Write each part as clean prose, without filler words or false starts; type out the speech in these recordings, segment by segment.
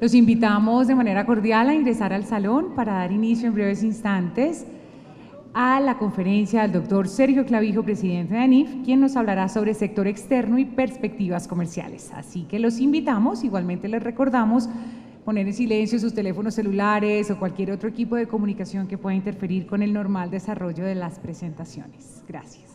Los invitamos de manera cordial a ingresar al salón para dar inicio en breves instantes a la conferencia del doctor Sergio Clavijo, presidente de ANIF, quien nos hablará sobre sector externo y perspectivas comerciales. Así que los invitamos, igualmente les recordamos poner en silencio sus teléfonos celulares o cualquier otro equipo de comunicación que pueda interferir con el normal desarrollo de las presentaciones. Gracias.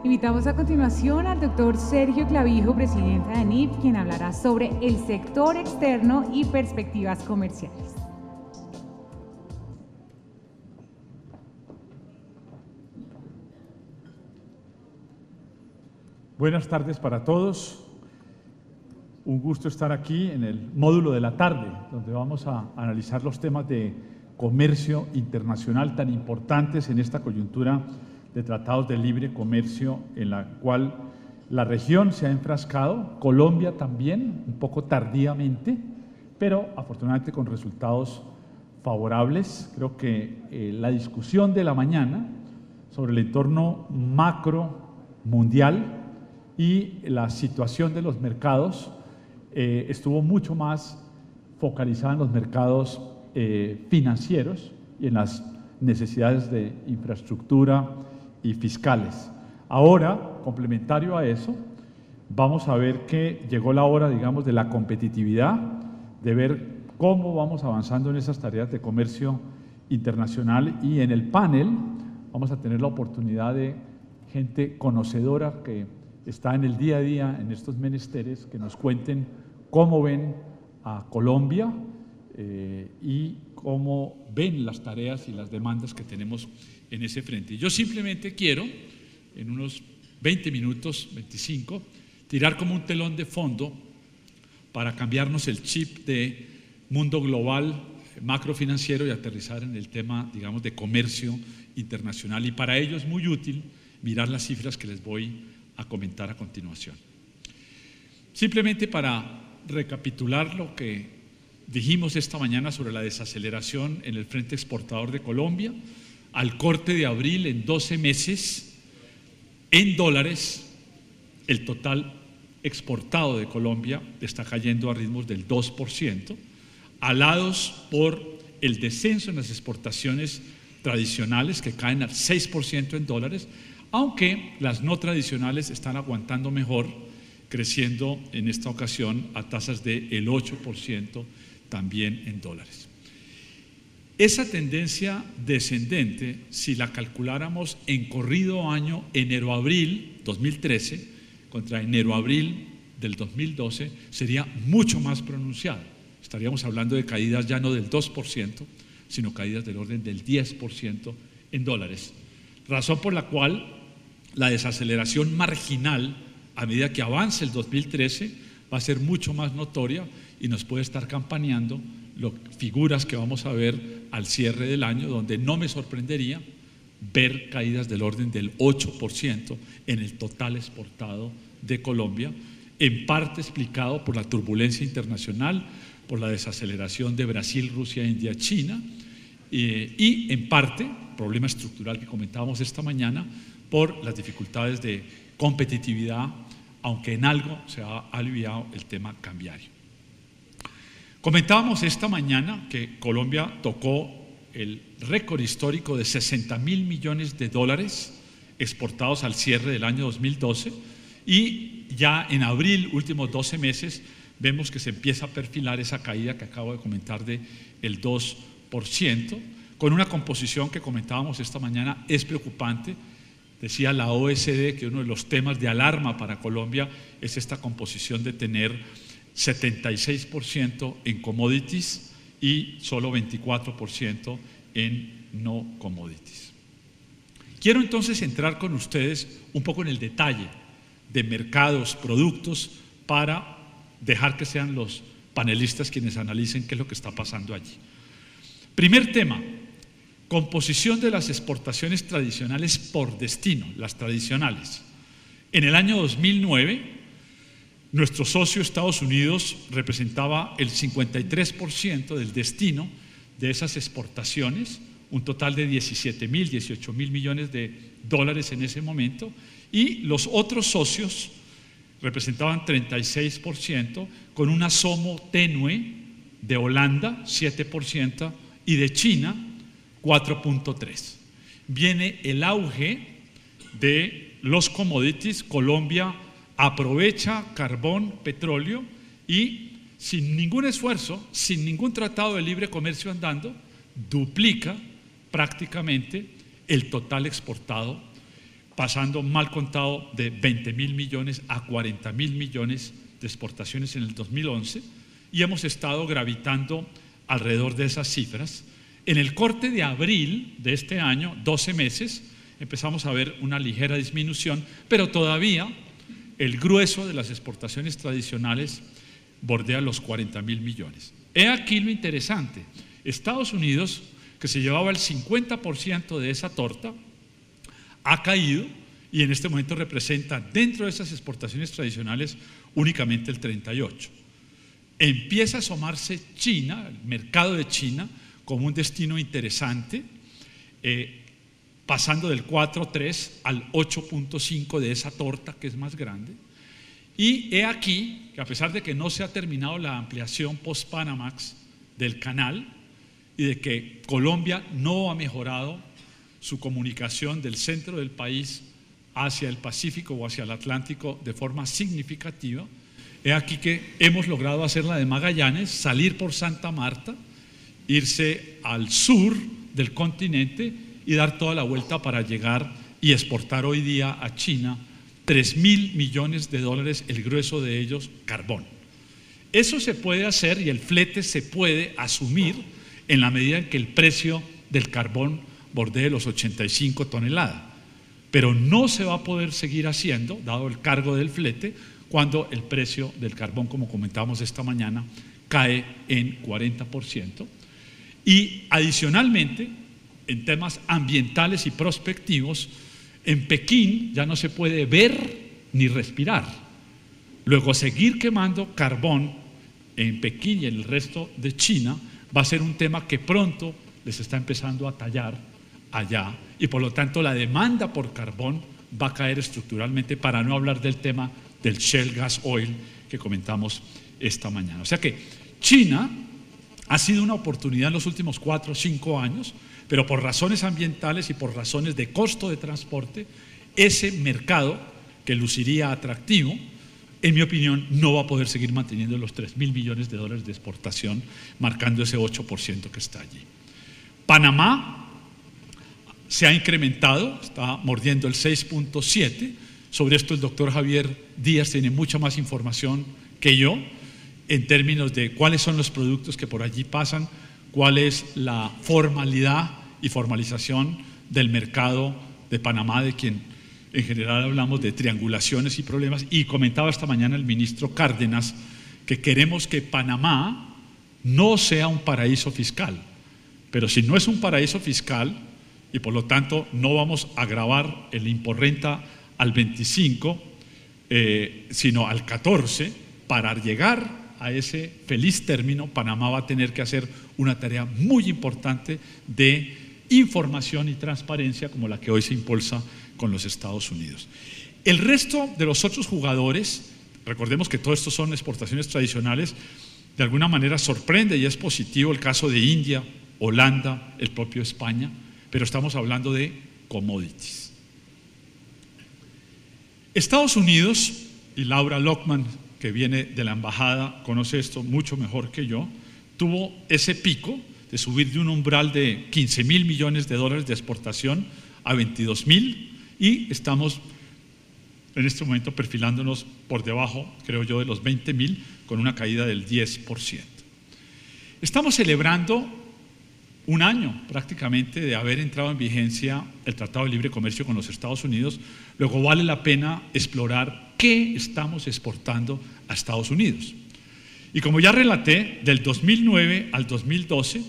Invitamos a continuación al doctor Sergio Clavijo, presidente de ANIF, quien hablará sobre el sector externo y perspectivas comerciales. Buenas tardes para todos. Un gusto estar aquí en el módulo de la tarde, donde vamos a analizar los temas de comercio internacional tan importantes en esta coyuntura de tratados de libre comercio en la cual la región se ha enfrascado, Colombia también, un poco tardíamente, pero afortunadamente con resultados favorables. Creo que la discusión de la mañana sobre el entorno macro mundial y la situación de los mercados estuvo mucho más focalizada en los mercados financieros y en las necesidades de infraestructura y fiscales. Ahora, complementario a eso, vamos a ver que llegó la hora, digamos, de la competitividad, de ver cómo vamos avanzando en esas tareas de comercio internacional, y en el panel vamos a tener la oportunidad de gente conocedora que está en el día a día en estos menesteres, que nos cuenten cómo ven a Colombia y cómo ven las tareas y las demandas que tenemos en ese frente. Yo simplemente quiero, en unos 20 minutos, 25, tirar como un telón de fondo para cambiarnos el chip de mundo global, macrofinanciero, y aterrizar en el tema, digamos, de comercio internacional. Y para ello es muy útil mirar las cifras que les voy a comentar a continuación. Simplemente para recapitular lo que dijimos esta mañana sobre la desaceleración en el frente exportador de Colombia, al corte de abril, en 12 meses, en dólares, el total exportado de Colombia está cayendo a ritmos del 2%, alados por el descenso en las exportaciones tradicionales, que caen al 6% en dólares, aunque las no tradicionales están aguantando mejor, creciendo en esta ocasión a tasas del 8% también en dólares. Esa tendencia descendente, si la calculáramos en corrido año enero-abril 2013 contra enero-abril del 2012, sería mucho más pronunciada. Estaríamos hablando de caídas ya no del 2%, sino caídas del orden del 10% en dólares. Razón por la cual la desaceleración marginal, a medida que avance el 2013, va a ser mucho más notoria y nos puede estar campaneando figuras que vamos a ver al cierre del año, donde no me sorprendería ver caídas del orden del 8% en el total exportado de Colombia, en parte explicado por la turbulencia internacional, por la desaceleración de Brasil, Rusia, India, China, y en parte, problema estructural que comentábamos esta mañana, por las dificultades de competitividad, aunque en algo se ha aliviado el tema cambiario. Comentábamos esta mañana que Colombia tocó el récord histórico de 60.000 millones de dólares exportados al cierre del año 2012 y ya en abril, últimos 12 meses, vemos que se empieza a perfilar esa caída que acabo de comentar de el 2%, con una composición que comentábamos esta mañana es preocupante. Decía la OECD que uno de los temas de alarma para Colombia es esta composición de tener 76% en commodities y solo 24% en no commodities. Quiero entonces entrar con ustedes un poco en el detalle de mercados, productos, para dejar que sean los panelistas quienes analicen qué es lo que está pasando allí. Primer tema, composición de las exportaciones tradicionales por destino, las tradicionales. En el año 2009, nuestro socio Estados Unidos representaba el 53% del destino de esas exportaciones, un total de 17.000, 18.000 millones de dólares en ese momento, y los otros socios representaban 36%, con un asomo tenue de Holanda, 7%, y de China, 4.3%. Viene el auge de los commodities. Colombia aprovecha carbón, petróleo y sin ningún esfuerzo, sin ningún tratado de libre comercio andando, duplica prácticamente el total exportado, pasando mal contado de 20.000 millones a 40.000 millones de exportaciones en el 2011, y hemos estado gravitando alrededor de esas cifras. En el corte de abril de este año, 12 meses, empezamos a ver una ligera disminución, pero todavía el grueso de las exportaciones tradicionales bordea los 40.000 millones. He aquí lo interesante: Estados Unidos, que se llevaba el 50% de esa torta, ha caído y en este momento representa dentro de esas exportaciones tradicionales únicamente el 38%. Empieza a asomarse China, el mercado de China, como un destino interesante, pasando del 4.3 al 8.5 de esa torta que es más grande. Y he aquí que, a pesar de que no se ha terminado la ampliación post-Panamax del canal y de que Colombia no ha mejorado su comunicación del centro del país hacia el Pacífico o hacia el Atlántico de forma significativa, he aquí que hemos logrado hacer la de Magallanes, salir por Santa Marta, irse al sur del continente y dar toda la vuelta para llegar y exportar hoy día a China 3.000 millones de dólares, el grueso de ellos carbón. Eso se puede hacer y el flete se puede asumir en la medida en que el precio del carbón bordee los 85 toneladas, pero no se va a poder seguir haciendo, dado el cargo del flete, cuando el precio del carbón, como comentábamos esta mañana, cae en 40%. Y adicionalmente, en temas ambientales y prospectivos, en Pekín ya no se puede ver ni respirar. Luego, seguir quemando carbón en Pekín y en el resto de China va a ser un tema que pronto les está empezando a tallar allá, y por lo tanto la demanda por carbón va a caer estructuralmente, para no hablar del tema del shale gas oil que comentamos esta mañana. O sea que China ha sido una oportunidad en los últimos 4 o 5 años, pero por razones ambientales y por razones de costo de transporte, ese mercado que luciría atractivo, en mi opinión, no va a poder seguir manteniendo los 3.000 millones de dólares de exportación, marcando ese 8% que está allí. Panamá se ha incrementado, está mordiendo el 6.7%. Sobre esto el doctor Javier Díaz tiene mucha más información que yo, en términos de cuáles son los productos que por allí pasan, cuál es la formalidad y formalización del mercado de Panamá, de quien en general hablamos de triangulaciones y problemas. Y comentaba esta mañana el ministro Cárdenas que queremos que Panamá no sea un paraíso fiscal, pero si no es un paraíso fiscal y por lo tanto no vamos a gravar el imporrenta al 25, sino al 14, para llegar a ese feliz término, Panamá va a tener que hacer una tarea muy importante de información y transparencia como la que hoy se impulsa con los Estados Unidos. El resto de los otros jugadores, recordemos que todo esto son exportaciones tradicionales, de alguna manera sorprende y es positivo el caso de India, Holanda, el propio España, pero estamos hablando de commodities. Estados Unidos, y Laura Lockman, que viene de la embajada, conoce esto mucho mejor que yo, tuvo ese pico de subir de un umbral de 15.000 millones de dólares de exportación a 22.000, y estamos en este momento perfilándonos por debajo, creo yo, de los 20.000, con una caída del 10%. Estamos celebrando un año prácticamente de haber entrado en vigencia el Tratado de Libre Comercio con los Estados Unidos. Luego vale la pena explorar qué estamos exportando a Estados Unidos. Y como ya relaté, del 2009 al 2012,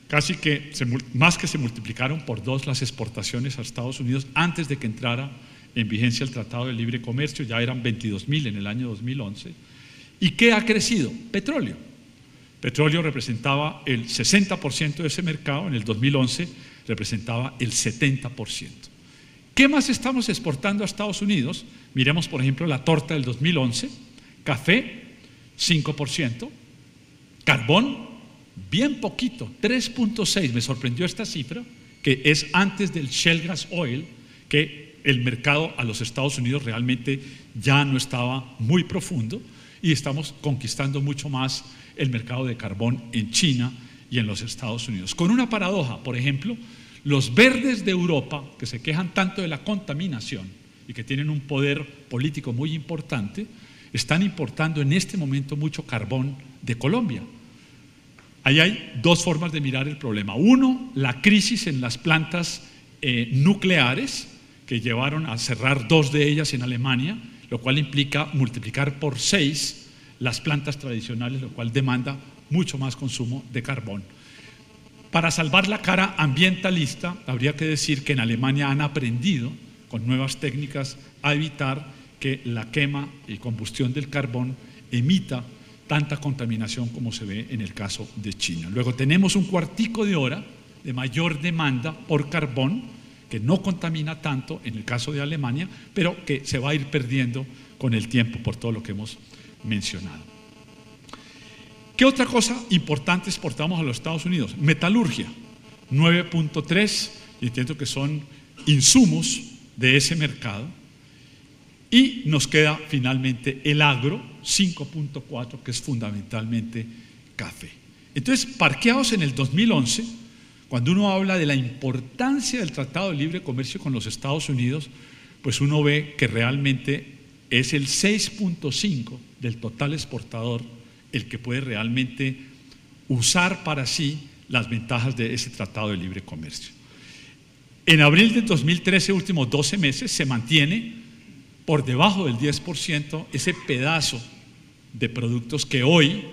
casi que más que se multiplicaron por 2 las exportaciones a Estados Unidos antes de que entrara en vigencia el Tratado de Libre Comercio. Ya eran 22.000 en el año 2011. ¿Y qué ha crecido? Petróleo. Petróleo representaba el 60% de ese mercado, en el 2011 representaba el 70%. ¿Qué más estamos exportando a Estados Unidos? Miremos, por ejemplo, la torta del 2011, café, 5%, carbón, bien poquito, 3.6%, me sorprendió esta cifra, que es antes del shale gas oil, que el mercado a los Estados Unidos realmente ya no estaba muy profundo, y estamos conquistando mucho más el mercado de carbón en China y en los Estados Unidos. Con una paradoja, por ejemplo, los verdes de Europa, que se quejan tanto de la contaminación y que tienen un poder político muy importante, están importando en este momento mucho carbón de Colombia. Ahí hay 2 formas de mirar el problema. Uno, la crisis en las plantas nucleares, que llevaron a cerrar 2 de ellas en Alemania, lo cual implica multiplicar por 6 las plantas tradicionales, lo cual demanda mucho más consumo de carbón. Para salvar la cara ambientalista, habría que decir que en Alemania han aprendido con nuevas técnicas a evitar que la quema y combustión del carbón emita tanta contaminación como se ve en el caso de China. Luego tenemos un cuartico de hora de mayor demanda por carbón, que no contamina tanto en el caso de Alemania, pero que se va a ir perdiendo con el tiempo por todo lo que hemos mencionado. ¿Qué otra cosa importante exportamos a los Estados Unidos? Metalurgia, 9.3, y entiendo que son insumos de ese mercado. Y nos queda finalmente el agro, 5.4, que es fundamentalmente café. Entonces, parqueados en el 2011, cuando uno habla de la importancia del Tratado de Libre Comercio con los Estados Unidos, pues uno ve que realmente es el 6.5 del total exportador el que puede realmente usar para sí las ventajas de ese Tratado de Libre Comercio. En abril del 2013, últimos 12 meses, se mantiene por debajo del 10% ese pedazo de productos que hoy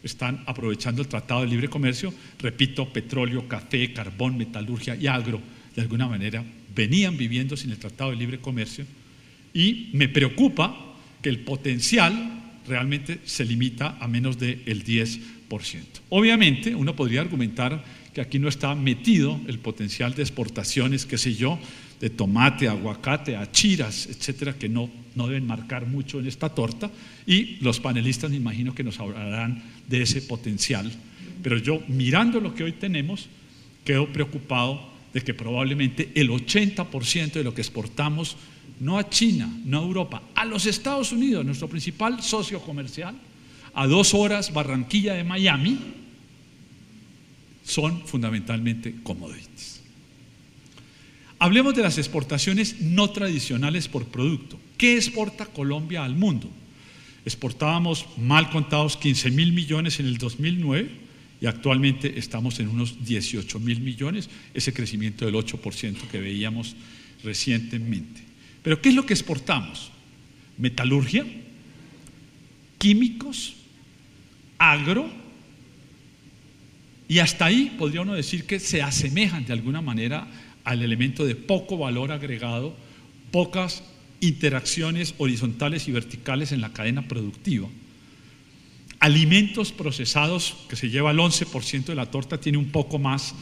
están aprovechando el Tratado de Libre Comercio. Repito, petróleo, café, carbón, metalurgia y agro, de alguna manera venían viviendo sin el Tratado de Libre Comercio, y me preocupa que el potencial realmente se limita a menos del 10%. Obviamente, uno podría argumentar que aquí no está metido el potencial de exportaciones, qué sé yo, de tomate, aguacate, achiras, etcétera, que no deben marcar mucho en esta torta, y los panelistas me imagino que nos hablarán de ese potencial. Pero yo, mirando lo que hoy tenemos, quedo preocupado de que probablemente el 80% de lo que exportamos, no a China, no a Europa, a los Estados Unidos, nuestro principal socio comercial, a 2 horas Barranquilla de Miami, son fundamentalmente commodities. Hablemos de las exportaciones no tradicionales por producto. ¿Qué exporta Colombia al mundo? Exportábamos, mal contados, 15.000 millones en el 2009 y actualmente estamos en unos 18.000 millones, ese crecimiento del 8% que veíamos recientemente. ¿Pero qué es lo que exportamos? Metalurgia, químicos, agro, y hasta ahí podría uno decir que se asemejan de alguna manera al elemento de poco valor agregado, pocas interacciones horizontales y verticales en la cadena productiva. Alimentos procesados, que se lleva el 11% de la torta, tiene un poco más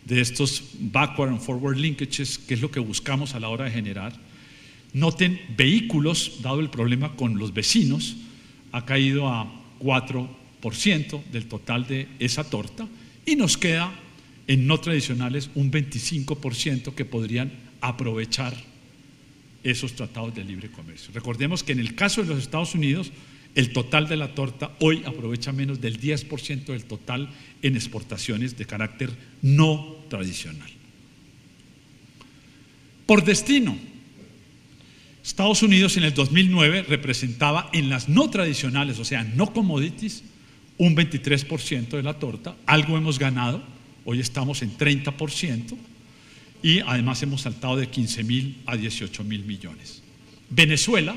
de estos backward and forward linkages, que es lo que buscamos a la hora de generar. Noten, vehículos, dado el problema con los vecinos, ha caído a 4% del total de esa torta, y nos queda en no tradicionales un 25% que podrían aprovechar esos tratados de libre comercio. Recordemos que en el caso de los Estados Unidos, el total de la torta hoy aprovecha menos del 10% del total en exportaciones de carácter no tradicional. Por destino, Estados Unidos en el 2009 representaba en las no tradicionales, o sea, no commodities, un 23% de la torta. Algo hemos ganado, hoy estamos en 30%, y además hemos saltado de 15.000 a 18.000 millones. Venezuela,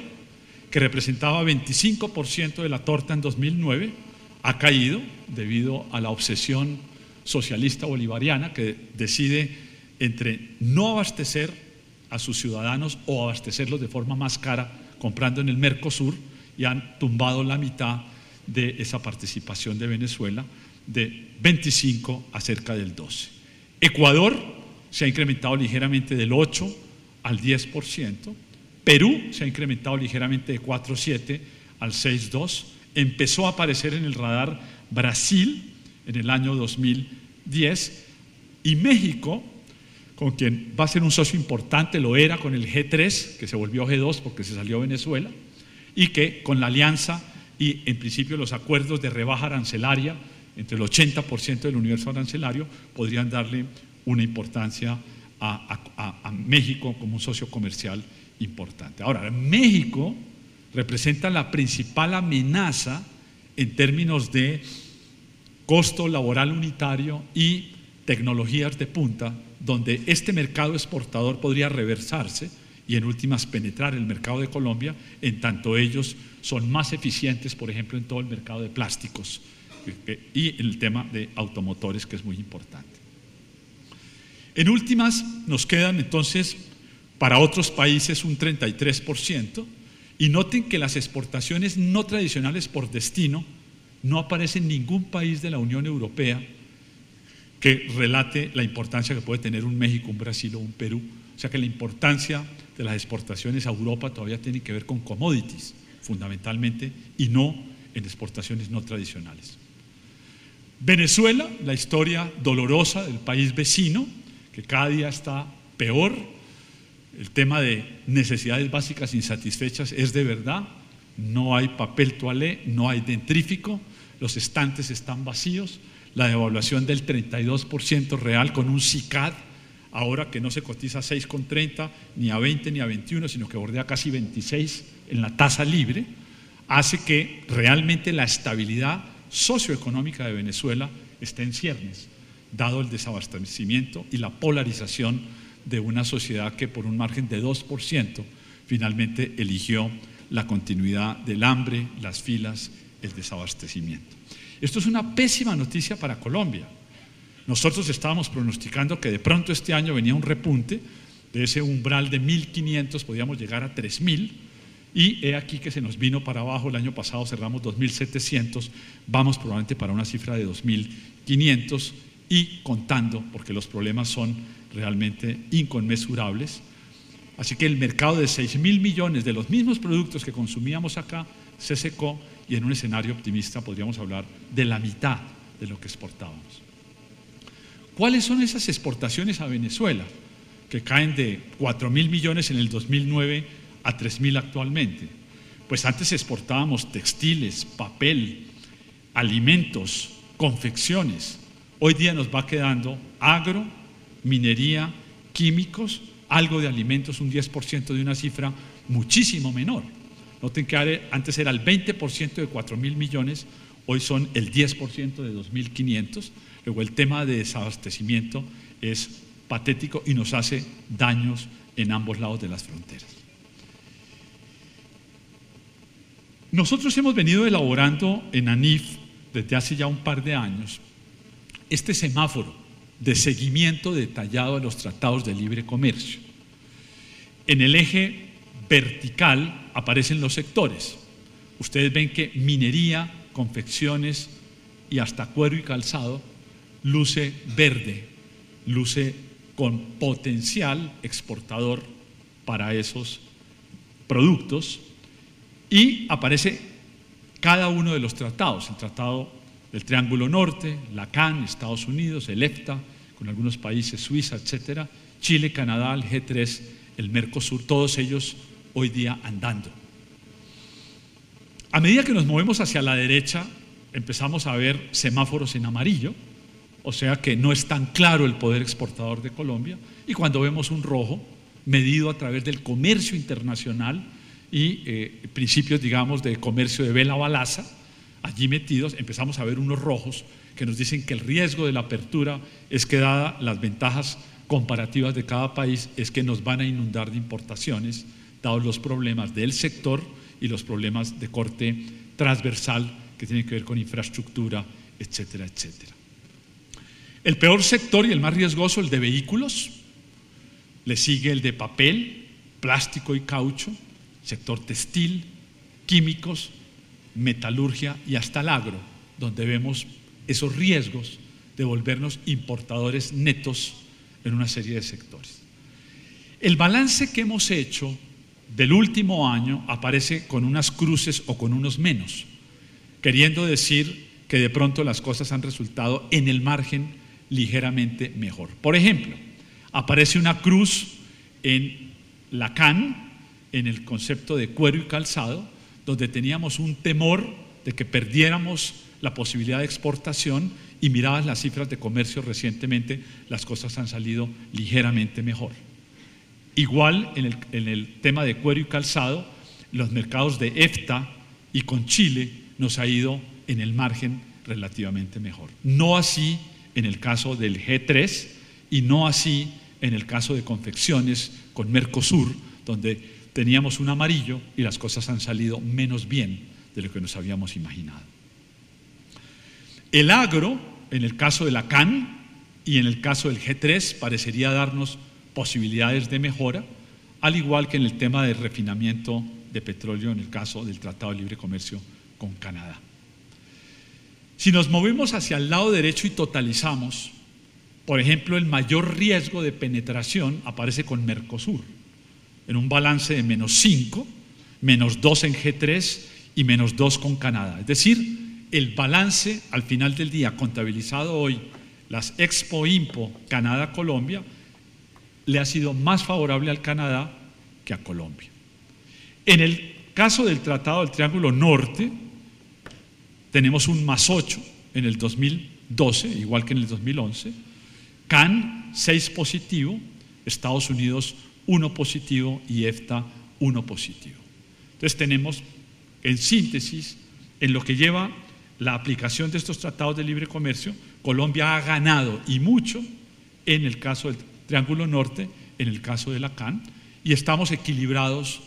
que representaba 25% de la torta en 2009, ha caído debido a la obsesión socialista bolivariana que decide entre no abastecer a sus ciudadanos o abastecerlos de forma más cara comprando en el Mercosur, y han tumbado la mitad de esa participación de Venezuela de 25 a cerca del 12. Ecuador se ha incrementado ligeramente del 8 al 10%, Perú se ha incrementado ligeramente de 4,7 al 6,2, empezó a aparecer en el radar Brasil en el año 2010 y México, con quien va a ser un socio importante, lo era con el G3, que se volvió G2 porque se salió Venezuela, y que con la alianza y en principio los acuerdos de rebaja arancelaria entre el 80% del universo arancelario podrían darle una importancia a México como un socio comercial importante. Ahora, México representa la principal amenaza en términos de costo laboral unitario y tecnologías de punta, donde este mercado exportador podría reversarse y en últimas penetrar el mercado de Colombia, en tanto ellos son más eficientes, por ejemplo, en todo el mercado de plásticos y en el tema de automotores, que es muy importante. En últimas, nos quedan entonces para otros países un 33%, y noten que las exportaciones no tradicionales por destino no aparece en ningún país de la Unión Europea que relate la importancia que puede tener un México, un Brasil o un Perú. O sea que la importancia de las exportaciones a Europa todavía tiene que ver con commodities, fundamentalmente, y no en exportaciones no tradicionales. Venezuela, la historia dolorosa del país vecino, que cada día está peor. El tema de necesidades básicas insatisfechas es de verdad. No hay papel toalé, no hay dentrífico, los estantes están vacíos. La devaluación del 32% real con un SICAD, ahora que no se cotiza a 6,30, ni a 20 ni a 21, sino que bordea casi 26 en la tasa libre, hace que realmente la estabilidad socioeconómica de Venezuela esté en ciernes, dado el desabastecimiento y la polarización de una sociedad que por un margen de 2% finalmente eligió la continuidad del hambre, las filas, el desabastecimiento. Esto es una pésima noticia para Colombia. Nosotros estábamos pronosticando que de pronto este año venía un repunte de ese umbral de 1.500, podíamos llegar a 3.000, y he aquí que se nos vino para abajo. El año pasado cerramos 2.700, vamos probablemente para una cifra de 2.500 y contando, porque los problemas son realmente inconmensurables. Así que el mercado de 6.000 millones de los mismos productos que consumíamos acá se secó, y en un escenario optimista podríamos hablar de la mitad de lo que exportábamos. ¿Cuáles son esas exportaciones a Venezuela? Que caen de 4.000 millones en el 2009 a 3.000 actualmente. Pues antes exportábamos textiles, papel, alimentos, confecciones. Hoy día nos va quedando agro, minería, químicos, algo de alimentos, un 10% de una cifra muchísimo menor. Noten que antes era el 20% de 4.000 millones, hoy son el 10% de 2.500. Luego el tema de desabastecimiento es patético y nos hace daños en ambos lados de las fronteras. Nosotros hemos venido elaborando en ANIF desde hace ya un par de años este semáforo de seguimiento detallado de los tratados de libre comercio. En el eje vertical aparecen los sectores. Ustedes ven que minería, confecciones y hasta cuero y calzado luce verde, luce con potencial exportador para esos productos, y aparece cada uno de los tratados: el Tratado del Triángulo Norte, la CAN, Estados Unidos, el EFTA, con algunos países, Suiza, etcétera, Chile, Canadá, el G3, el Mercosur, todos ellos hoy día andando. A medida que nos movemos hacia la derecha, empezamos a ver semáforos en amarillo, o sea que no es tan claro el poder exportador de Colombia, y cuando vemos un rojo, medido a través del comercio internacional y principios, digamos, de comercio de vela balaza, allí metidos, empezamos a ver unos rojos que nos dicen que el riesgo de la apertura es que, dada las ventajas comparativas de cada país, es que nos van a inundar de importaciones, dados los problemas del sector y los problemas de corte transversal que tienen que ver con infraestructura, etcétera, etcétera. El peor sector y el más riesgoso, el de vehículos, le sigue el de papel, plástico y caucho, sector textil, químicos, metalurgia y hasta el agro, donde vemos esos riesgos de volvernos importadores netos en una serie de sectores. El balance que hemos hecho del último año aparece con unas cruces o con unos menos, queriendo decir que de pronto las cosas han resultado en el margen ligeramente mejor. Por ejemplo, aparece una cruz en la CAN, en el concepto de cuero y calzado, donde teníamos un temor de que perdiéramos la posibilidad de exportación, y miradas las cifras de comercio recientemente, las cosas han salido ligeramente mejor. Igual en el tema de cuero y calzado, los mercados de EFTA y con Chile nos ha ido en el margen relativamente mejor. No así en el caso del G3 y no así en el caso de confecciones con Mercosur, donde teníamos un amarillo y las cosas han salido menos bien de lo que nos habíamos imaginado. El agro, en el caso de la CAN y en el caso del G3, parecería darnos posibilidades de mejora, al igual que en el tema de refinamiento de petróleo en el caso del Tratado de Libre Comercio con Canadá. Si nos movemos hacia el lado derecho y totalizamos, por ejemplo, el mayor riesgo de penetración aparece con Mercosur, en un balance de -5, -2 en G3 y -2 con Canadá. Es decir, el balance al final del día, contabilizado hoy, las Expo-Impo Canadá-Colombia, le ha sido más favorable al Canadá que a Colombia. En el caso del Tratado del Triángulo Norte, tenemos un +8 en el 2012, igual que en el 2011, CAN 6 positivo, Estados Unidos 1 positivo y EFTA 1 positivo. Entonces tenemos, en síntesis, en lo que lleva la aplicación de estos tratados de libre comercio, Colombia ha ganado y mucho en el caso del Triángulo Norte, en el caso de la CAN, y estamos equilibrados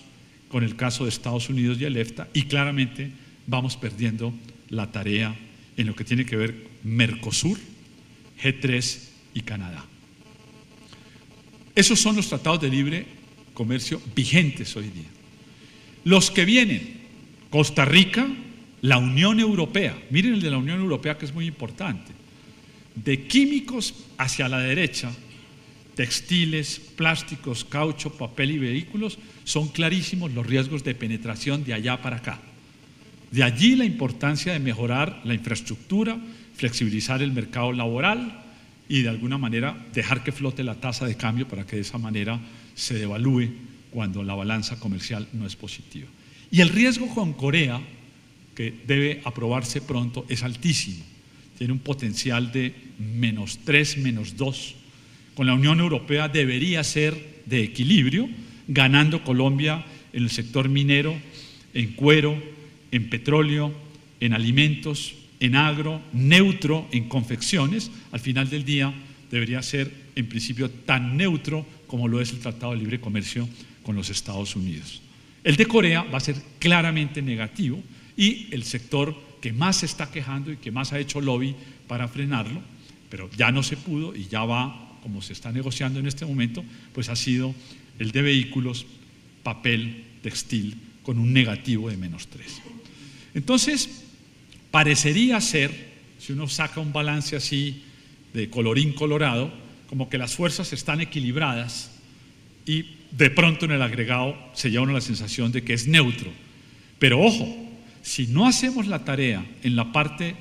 con el caso de Estados Unidos y el EFTA, y claramente vamos perdiendo la tarea en lo que tiene que ver Mercosur, G3 y Canadá. Esos son los tratados de libre comercio vigentes hoy día. Los que vienen, Costa Rica, la Unión Europea, miren el de la Unión Europea que es muy importante, de químicos hacia la derecha, textiles, plásticos, caucho, papel y vehículos, son clarísimos los riesgos de penetración de allá para acá. De allí la importancia de mejorar la infraestructura, flexibilizar el mercado laboral y de alguna manera dejar que flote la tasa de cambio para que de esa manera se devalúe cuando la balanza comercial no es positiva. Y el riesgo con Corea, que debe aprobarse pronto, es altísimo. Tiene un potencial de -3, -2. Con la Unión Europea debería ser de equilibrio, ganando Colombia en el sector minero, en cuero, en petróleo, en alimentos, en agro, neutro en confecciones. Al final del día debería ser en principio tan neutro como lo es el Tratado de Libre Comercio con los Estados Unidos. El de Corea va a ser claramente negativo y el sector que más se está quejando y que más ha hecho lobby para frenarlo, pero ya no se pudo y ya va como se está negociando en este momento, pues ha sido el de vehículos, papel, textil, con un negativo de -3. Entonces, parecería ser, si uno saca un balance así de colorín colorado, como que las fuerzas están equilibradas y de pronto en el agregado se lleva uno la sensación de que es neutro. Pero ojo, si no hacemos la tarea en la parte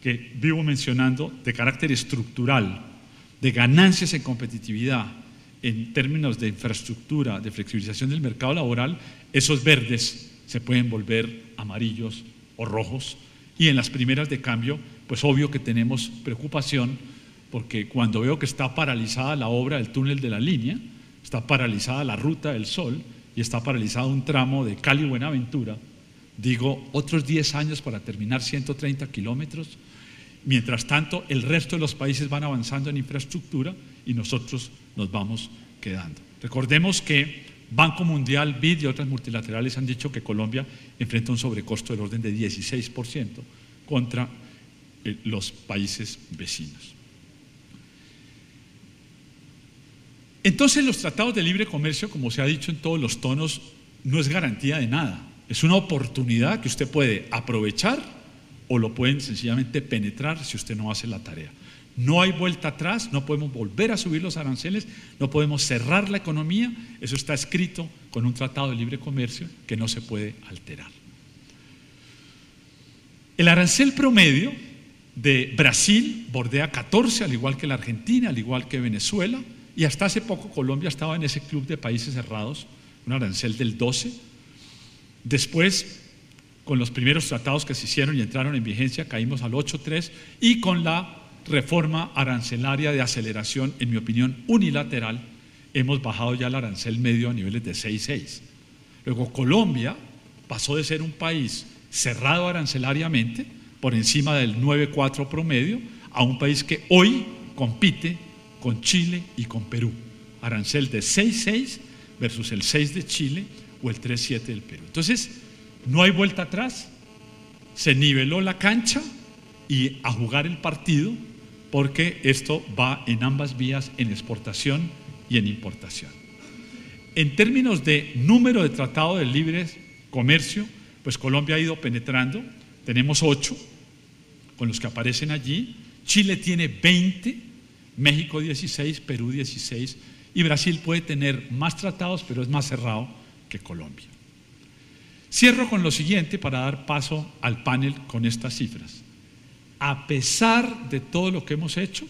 que vivo mencionando de carácter estructural, de ganancias en competitividad en términos de infraestructura, de flexibilización del mercado laboral, esos verdes se pueden volver amarillos o rojos. Y en las primeras de cambio, pues obvio que tenemos preocupación, porque cuando veo que está paralizada la obra del túnel de la línea, está paralizada la ruta del Sol y está paralizado un tramo de Cali-Buenaventura, digo, otros 10 años para terminar 130 kilómetros. Mientras tanto, el resto de los países van avanzando en infraestructura y nosotros nos vamos quedando. Recordemos que Banco Mundial, BID y otras multilaterales han dicho que Colombia enfrenta un sobrecosto del orden de 16% contra los países vecinos. Entonces, los tratados de libre comercio, como se ha dicho en todos los tonos, no es garantía de nada. Es una oportunidad que usted puede aprovechar o lo pueden sencillamente penetrar si usted no hace la tarea. No hay vuelta atrás, no podemos volver a subir los aranceles, no podemos cerrar la economía, eso está escrito con un tratado de libre comercio que no se puede alterar. El arancel promedio de Brasil bordea 14, al igual que la Argentina, al igual que Venezuela, y hasta hace poco Colombia estaba en ese club de países cerrados, un arancel del 12. Después, con los primeros tratados que se hicieron y entraron en vigencia, caímos al 8.3, y con la reforma arancelaria de aceleración, en mi opinión unilateral, hemos bajado ya el arancel medio a niveles de 6.6. Luego Colombia pasó de ser un país cerrado arancelariamente, por encima del 9.4 promedio, a un país que hoy compite con Chile y con Perú. Arancel de 6.6 versus el 6 de Chile o el 3.7 del Perú. Entonces, no hay vuelta atrás, se niveló la cancha y a jugar el partido, porque esto va en ambas vías, en exportación y en importación. En términos de número de tratados de libre comercio, pues Colombia ha ido penetrando, tenemos 8 con los que aparecen allí, Chile tiene 20, México 16, Perú 16 y Brasil puede tener más tratados, pero es más cerrado que Colombia. Cierro con lo siguiente para dar paso al panel con estas cifras. A pesar de todo lo que hemos hecho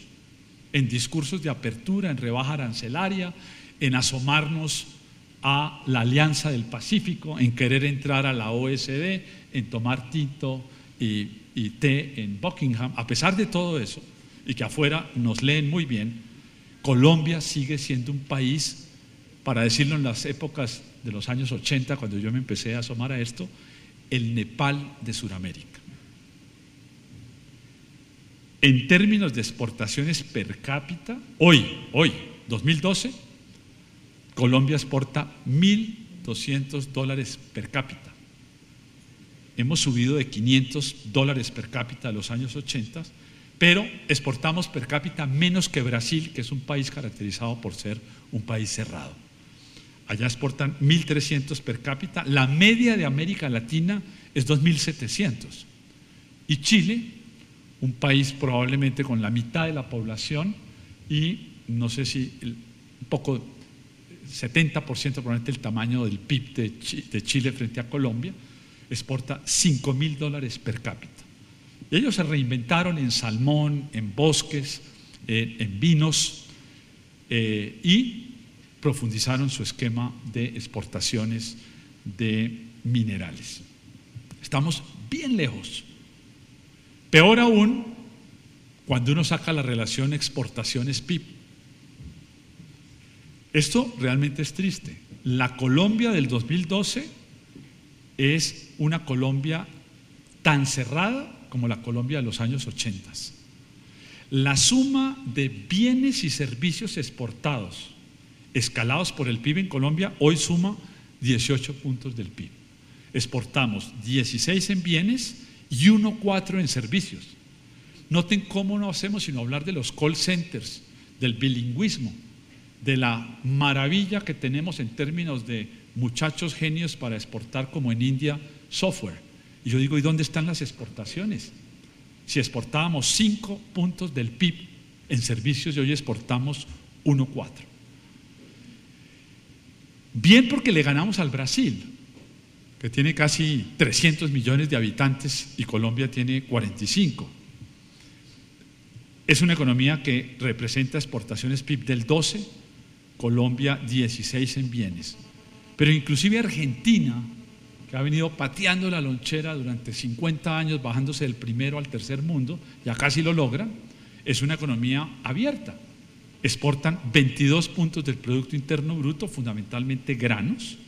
en discursos de apertura, en rebaja arancelaria, en asomarnos a la Alianza del Pacífico, en querer entrar a la OECD, en tomar tinto y té en Buckingham, a pesar de todo eso, y que afuera nos leen muy bien, Colombia sigue siendo un país, para decirlo en las épocas de los años 80, cuando yo me empecé a asomar a esto, el Nepal de Sudamérica. En términos de exportaciones per cápita, hoy, 2012, Colombia exporta $1.200 per cápita. Hemos subido de $500 per cápita a los años 80, pero exportamos per cápita menos que Brasil, que es un país caracterizado por ser un país cerrado. Allá exportan 1.300 per cápita, la media de América Latina es 2.700. Y Chile, un país probablemente con la mitad de la población y no sé si un poco, 70% probablemente el tamaño del PIB de Chile frente a Colombia, exporta $5.000 per cápita. Y ellos se reinventaron en salmón, en bosques, en vinos y profundizaron su esquema de exportaciones de minerales. Estamos bien lejos. Peor aún, cuando uno saca la relación exportaciones-PIB. Esto realmente es triste. La Colombia del 2012 es una Colombia tan cerrada como la Colombia de los años 80. La suma de bienes y servicios exportados escalados por el PIB en Colombia hoy suma 18 puntos del PIB. Exportamos 16 en bienes y 1,4 en servicios. Noten cómo no hacemos sino hablar de los call centers, del bilingüismo, de la maravilla que tenemos en términos de muchachos genios para exportar, como en India, software. Y yo digo, ¿y dónde están las exportaciones? Si exportábamos 5 puntos del PIB en servicios y hoy exportamos 1,4. Bien, porque le ganamos al Brasil, que tiene casi 300 millones de habitantes y Colombia tiene 45. Es una economía que representa exportaciones PIB del 12%, Colombia 16% en bienes. Pero inclusive Argentina, que ha venido pateando la lonchera durante 50 años, bajándose del primero al tercer mundo, ya casi lo logran, es una economía abierta. Exportan 22 puntos del Producto Interno Bruto, fundamentalmente granos.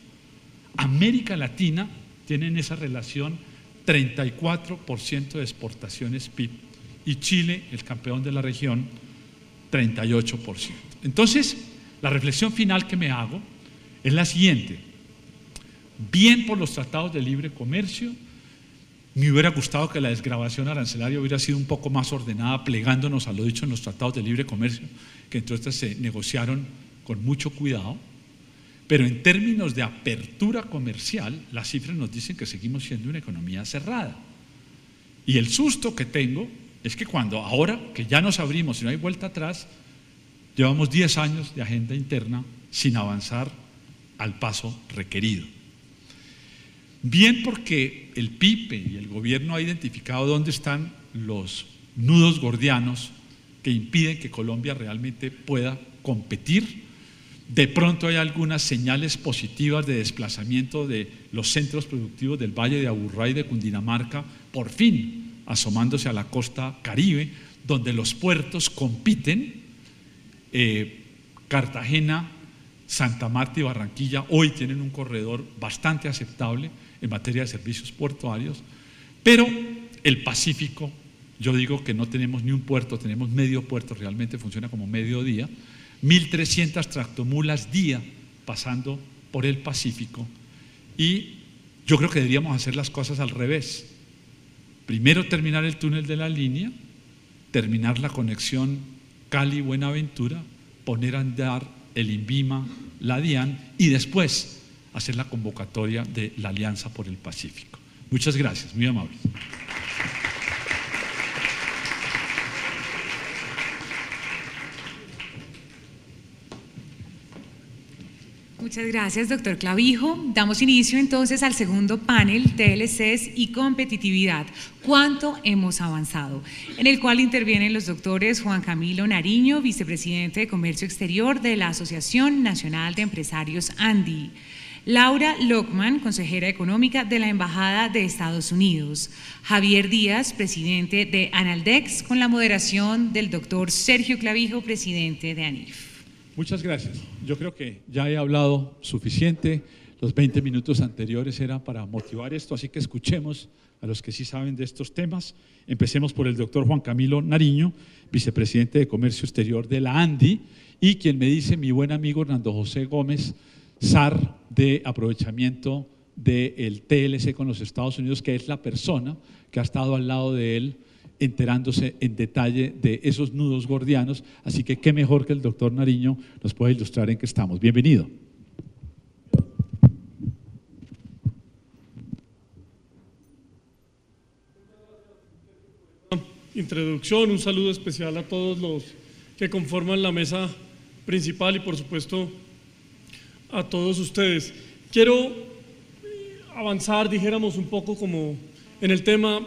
América Latina tiene en esa relación 34% de exportaciones PIB y Chile, el campeón de la región, 38%. Entonces, la reflexión final que me hago es la siguiente: bien por los tratados de libre comercio. Me hubiera gustado que la desgravación arancelaria hubiera sido un poco más ordenada, plegándonos a lo dicho en los tratados de libre comercio, que entonces se negociaron con mucho cuidado. Pero en términos de apertura comercial, las cifras nos dicen que seguimos siendo una economía cerrada. Y el susto que tengo es que ahora que ya nos abrimos y no hay vuelta atrás, llevamos 10 años de agenda interna sin avanzar al paso requerido. Bien porque el PIPE y el gobierno ha identificado dónde están los nudos gordianos que impiden que Colombia realmente pueda competir. De pronto hay algunas señales positivas de desplazamiento de los centros productivos del Valle de Aburrá y de Cundinamarca, por fin asomándose a la costa Caribe, donde los puertos compiten. Cartagena, Santa Marta y Barranquilla hoy tienen un corredor bastante aceptable en materia de servicios portuarios, pero el Pacífico, yo digo que no tenemos ni un puerto, tenemos medio puerto, realmente funciona como mediodía, 1.300 tractomulas día pasando por el Pacífico, y yo creo que deberíamos hacer las cosas al revés. Primero terminar el túnel de la línea, terminar la conexión Cali-Buenaventura, poner a andar el INVIMA, la DIAN, y después hacer la convocatoria de la Alianza por el Pacífico. Muchas gracias, muy amables. Muchas gracias, doctor Clavijo. Damos inicio entonces al segundo panel, TLCs y competitividad. ¿Cuánto hemos avanzado? En el cual intervienen los doctores Juan Camilo Nariño, vicepresidente de Comercio Exterior de la Asociación Nacional de Empresarios ANDI, Laura Lockman, consejera económica de la Embajada de Estados Unidos, Javier Díaz, presidente de Analdex, con la moderación del doctor Sergio Clavijo, presidente de ANIF. Muchas gracias. Yo creo que ya he hablado suficiente. Los 20 minutos anteriores era para motivar esto, así que escuchemos a los que sí saben de estos temas. Empecemos por el doctor Juan Camilo Nariño, vicepresidente de Comercio Exterior de la ANDI, y quien me dice mi buen amigo Hernando José Gómez, SAR de aprovechamiento del TLC con los Estados Unidos, que es la persona que ha estado al lado de él enterándose en detalle de esos nudos gordianos, así que qué mejor que el doctor Nariño nos pueda ilustrar en qué estamos. Bienvenido. Introducción, un saludo especial a todos los que conforman la mesa principal y por supuesto a todos ustedes. Quiero avanzar, dijéramos, un poco como en el tema.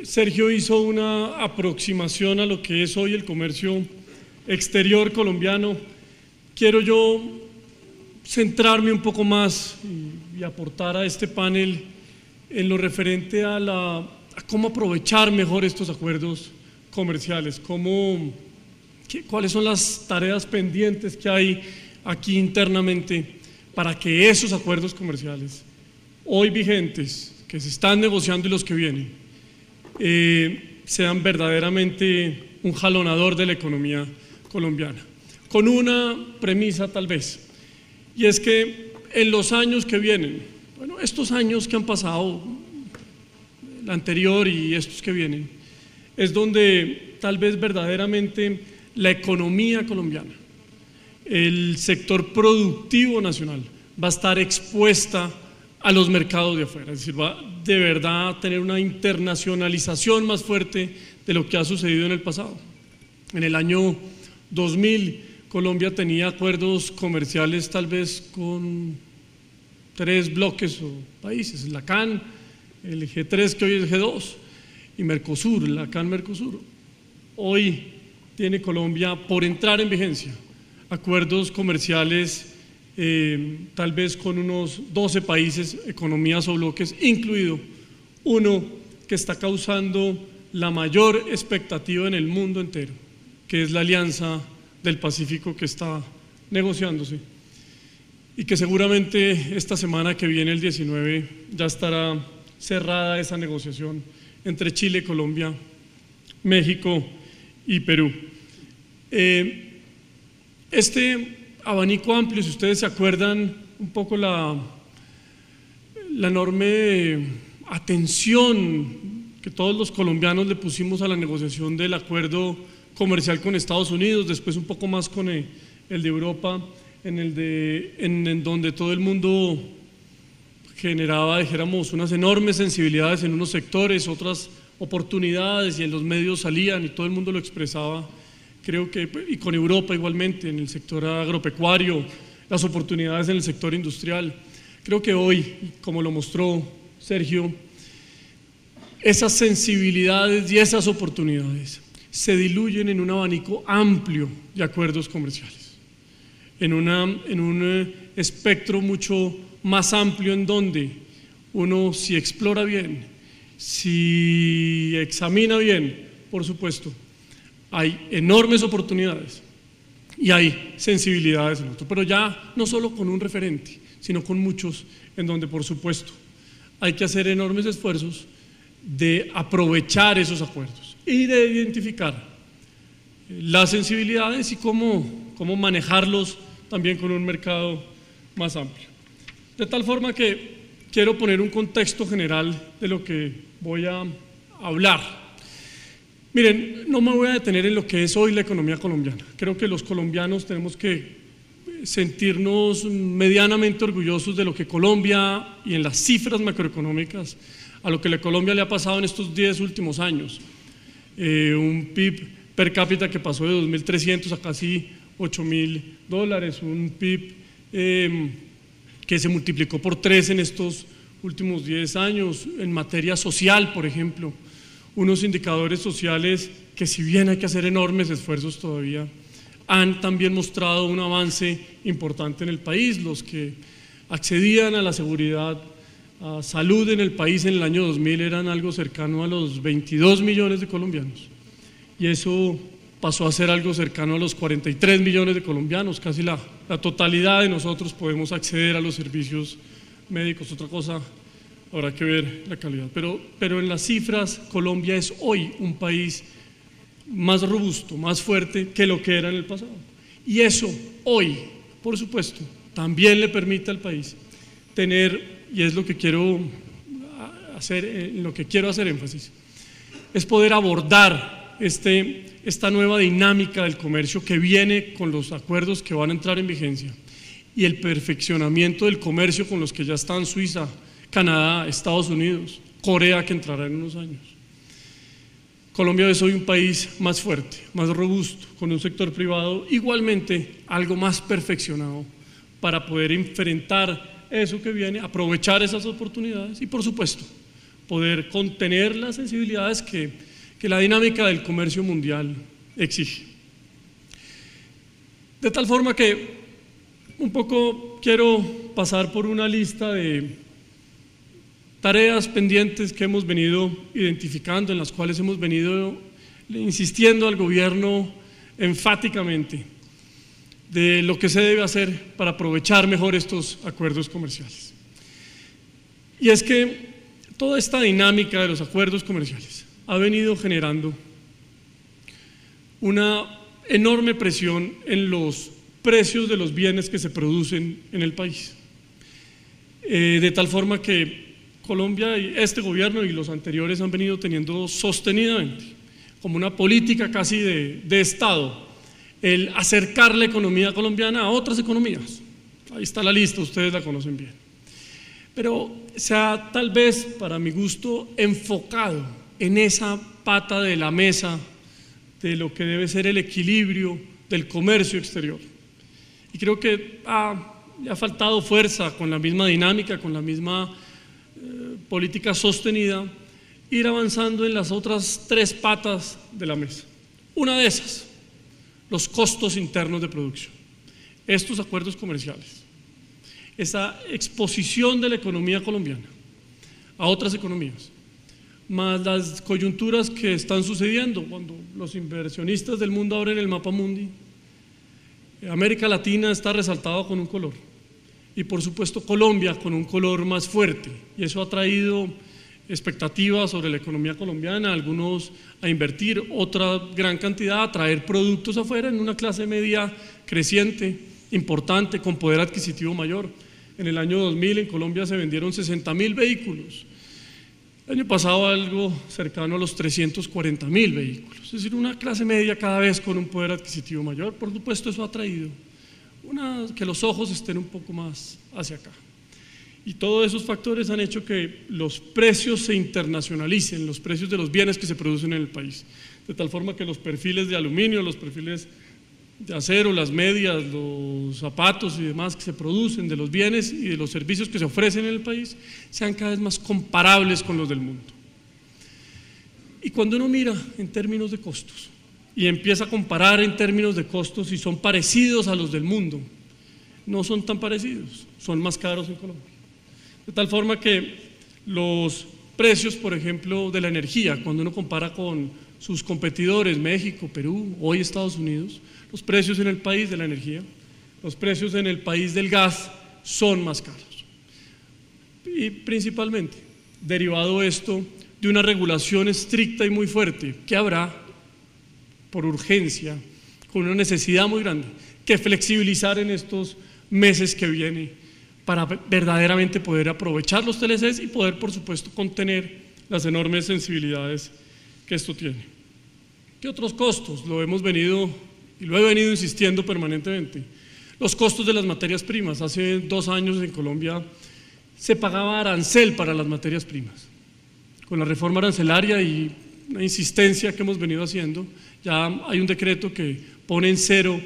Sergio hizo una aproximación a lo que es hoy el comercio exterior colombiano. Quiero yo centrarme un poco más y aportar a este panel en lo referente a cómo aprovechar mejor estos acuerdos comerciales, cuáles son las tareas pendientes que hay aquí internamente para que esos acuerdos comerciales hoy vigentes, que se están negociando y los que vienen, sean verdaderamente un jalonador de la economía colombiana, con una premisa tal vez, y es que en los años que vienen, bueno, estos años que han pasado, el anterior y estos que vienen, es donde tal vez verdaderamente la economía colombiana, el sector productivo nacional va a estar expuesta a los mercados de afuera, es decir, va de verdad a tener una internacionalización más fuerte de lo que ha sucedido en el pasado. En el año 2000, Colombia tenía acuerdos comerciales tal vez con 3 bloques o países, la CAN, el G3 que hoy es G2 y Mercosur, la CAN Mercosur. Hoy tiene Colombia por entrar en vigencia. Acuerdos comerciales tal vez con unos 12 países, economías o bloques, incluido uno que está causando la mayor expectativa en el mundo entero, que es la Alianza del Pacífico, que está negociándose y que seguramente esta semana que viene, el 19, ya estará cerrada esa negociación entre Chile, Colombia, México y Perú. Este abanico amplio, si ustedes se acuerdan un poco la enorme atención que todos los colombianos le pusimos a la negociación del acuerdo comercial con Estados Unidos, después un poco más con el de Europa, en donde todo el mundo generaba, dijéramos, unas enormes sensibilidades en unos sectores, otras oportunidades, y en los medios salían y todo el mundo lo expresaba. Creo que, y con Europa igualmente, en el sector agropecuario, las oportunidades en el sector industrial. Creo que hoy, como lo mostró Sergio, esas sensibilidades y esas oportunidades se diluyen en un abanico amplio de acuerdos comerciales, en un espectro mucho más amplio, en donde uno, si explora bien, si examina bien, por supuesto, hay enormes oportunidades y hay sensibilidades en otro, pero ya no solo con un referente, sino con muchos, en donde por supuesto hay que hacer enormes esfuerzos de aprovechar esos acuerdos y de identificar las sensibilidades y cómo manejarlos también con un mercado más amplio. De tal forma que quiero poner un contexto general de lo que voy a hablar. Miren, no me voy a detener en lo que es hoy la economía colombiana. Creo que los colombianos tenemos que sentirnos medianamente orgullosos de lo que Colombia, y en las cifras macroeconómicas, a lo que la Colombia le ha pasado en estos 10 últimos años. Un PIB per cápita que pasó de 2.300 a casi $8.000, un PIB que se multiplicó por 3 en estos últimos 10 años. En materia social, por ejemplo, unos indicadores sociales que, si bien hay que hacer enormes esfuerzos todavía, han también mostrado un avance importante en el país. Los que accedían a la seguridad, a salud en el país en el año 2000 eran algo cercano a los 22 millones de colombianos, y eso pasó a ser algo cercano a los 43 millones de colombianos. Casi la totalidad de nosotros podemos acceder a los servicios médicos. Otra cosa, habrá que ver la calidad, pero en las cifras Colombia es hoy un país más robusto, más fuerte que lo que era en el pasado, y eso hoy, por supuesto, también le permite al país tener, y es lo que quiero hacer, en lo que quiero hacer énfasis, es poder abordar esta nueva dinámica del comercio que viene con los acuerdos que van a entrar en vigencia y el perfeccionamiento del comercio con los que ya están Suiza, Canadá, Estados Unidos, Corea, que entrará en unos años. Colombia es hoy un país más fuerte, más robusto, con un sector privado igualmente algo más perfeccionado para poder enfrentar eso que viene, aprovechar esas oportunidades y, por supuesto, poder contener las sensibilidades que la dinámica del comercio mundial exige. De tal forma que un poco quiero pasar por una lista de tareas pendientes que hemos venido identificando, en las cuales hemos venido insistiendo al gobierno enfáticamente de lo que se debe hacer para aprovechar mejor estos acuerdos comerciales. Y es que toda esta dinámica de los acuerdos comerciales ha venido generando una enorme presión en los precios de los bienes que se producen en el país, de tal forma que Colombia y este gobierno y los anteriores han venido teniendo sostenidamente como una política casi de Estado el acercar la economía colombiana a otras economías. Ahí está la lista, ustedes la conocen bien, pero se ha, tal vez para mi gusto, enfocado en esa pata de la mesa de lo que debe ser el equilibrio del comercio exterior, y creo que le ha faltado fuerza, con la misma dinámica, con la misma política sostenida, ir avanzando en las otras 3 patas de la mesa. Una de esas los costos internos de producción. Estos acuerdos comerciales, esa exposición de la economía colombiana a otras economías, más las coyunturas que están sucediendo cuando los inversionistas del mundo abren el mapa mundi, América Latina está resaltada con un color y por supuesto Colombia con un color más fuerte, y eso ha traído expectativas sobre la economía colombiana, algunos a invertir, otra gran cantidad a traer productos afuera en una clase media creciente, importante, con poder adquisitivo mayor. En el año 2000 en Colombia se vendieron 60.000 vehículos, el año pasado algo cercano a los 340.000 vehículos, es decir, una clase media cada vez con un poder adquisitivo mayor. Por supuesto eso ha traído que los ojos estén un poco más hacia acá. Y todos esos factores han hecho que los precios se internacionalicen, los precios de los bienes que se producen en el país, de tal forma que los perfiles de aluminio, los perfiles de acero, las medias, los zapatos y demás que se producen, de los bienes y de los servicios que se ofrecen en el país, sean cada vez más comparables con los del mundo. Y cuando uno mira en términos de costos y empieza a comparar en términos de costos y son parecidos a los del mundo, no son tan parecidos, son más caros en Colombia. De tal forma que los precios, por ejemplo, de la energía, cuando uno compara con sus competidores, México, Perú, hoy Estados Unidos, los precios en el país de la energía, los precios en el país del gas son más caros. Y principalmente, derivado esto de una regulación estricta y muy fuerte que habrá, por urgencia, con una necesidad muy grande, que flexibilizar en estos meses que vienen, para verdaderamente poder aprovechar los TLCs y poder, por supuesto, contener las enormes sensibilidades que esto tiene. ¿Qué otros costos? Lo he venido insistiendo permanentemente. Los costos de las materias primas. Hace 2 años en Colombia se pagaba arancel para las materias primas. Con la reforma arancelaria y una insistencia que hemos venido haciendo, ya hay un decreto que pone en cero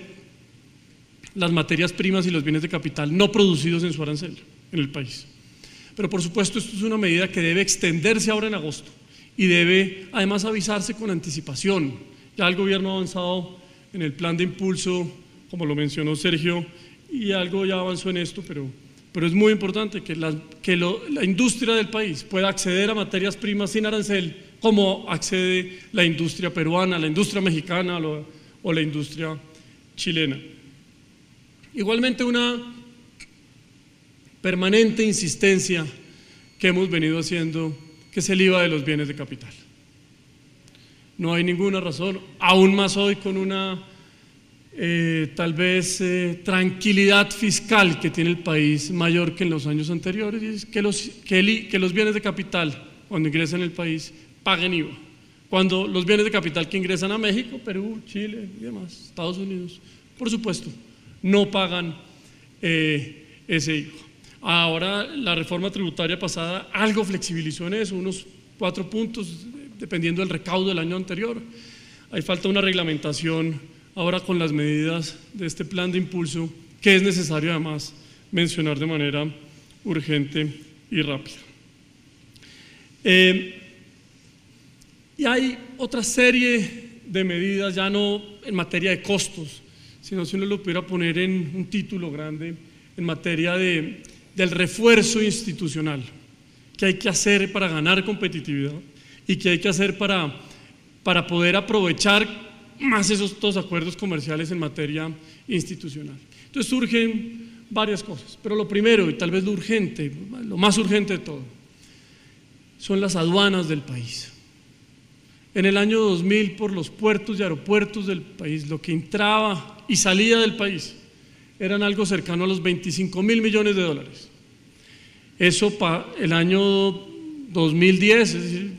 las materias primas y los bienes de capital no producidos en su arancel en el país. Pero por supuesto esto es una medida que debe extenderse ahora en agosto y debe además avisarse con anticipación. Ya el gobierno ha avanzado en el plan de impulso, como lo mencionó Sergio, y algo ya avanzó en esto, pero es muy importante que la industria del país pueda acceder a materias primas sin arancel, como accede la industria peruana, la industria mexicana o la industria chilena. Igualmente una permanente insistencia que hemos venido haciendo, que es el IVA de los bienes de capital. No hay ninguna razón, aún más hoy con una tal vez tranquilidad fiscal que tiene el país mayor que en los años anteriores, y es que los bienes de capital cuando ingresan al país paguen IVA. Cuando los bienes de capital que ingresan a México, Perú, Chile y demás, Estados Unidos, por supuesto, no pagan ese IVA. Ahora la reforma tributaria pasada algo flexibilizó en eso, unos 4 puntos dependiendo del recaudo del año anterior. Hay falta una reglamentación ahora con las medidas de este plan de impulso que es necesario además mencionar de manera urgente y rápida. Y hay otra serie de medidas, ya no en materia de costos, sino si uno lo pudiera poner en un título grande, en materia del refuerzo institucional que hay que hacer para ganar competitividad y que hay que hacer para poder aprovechar más esos acuerdos comerciales en materia institucional. Entonces surgen varias cosas, pero lo primero y tal vez lo urgente, lo más urgente de todo, son las aduanas del país. En el año 2000 por los puertos y aeropuertos del país, lo que entraba y salía del país eran algo cercano a los 25.000 millones de dólares. Eso para el año 2010, es decir,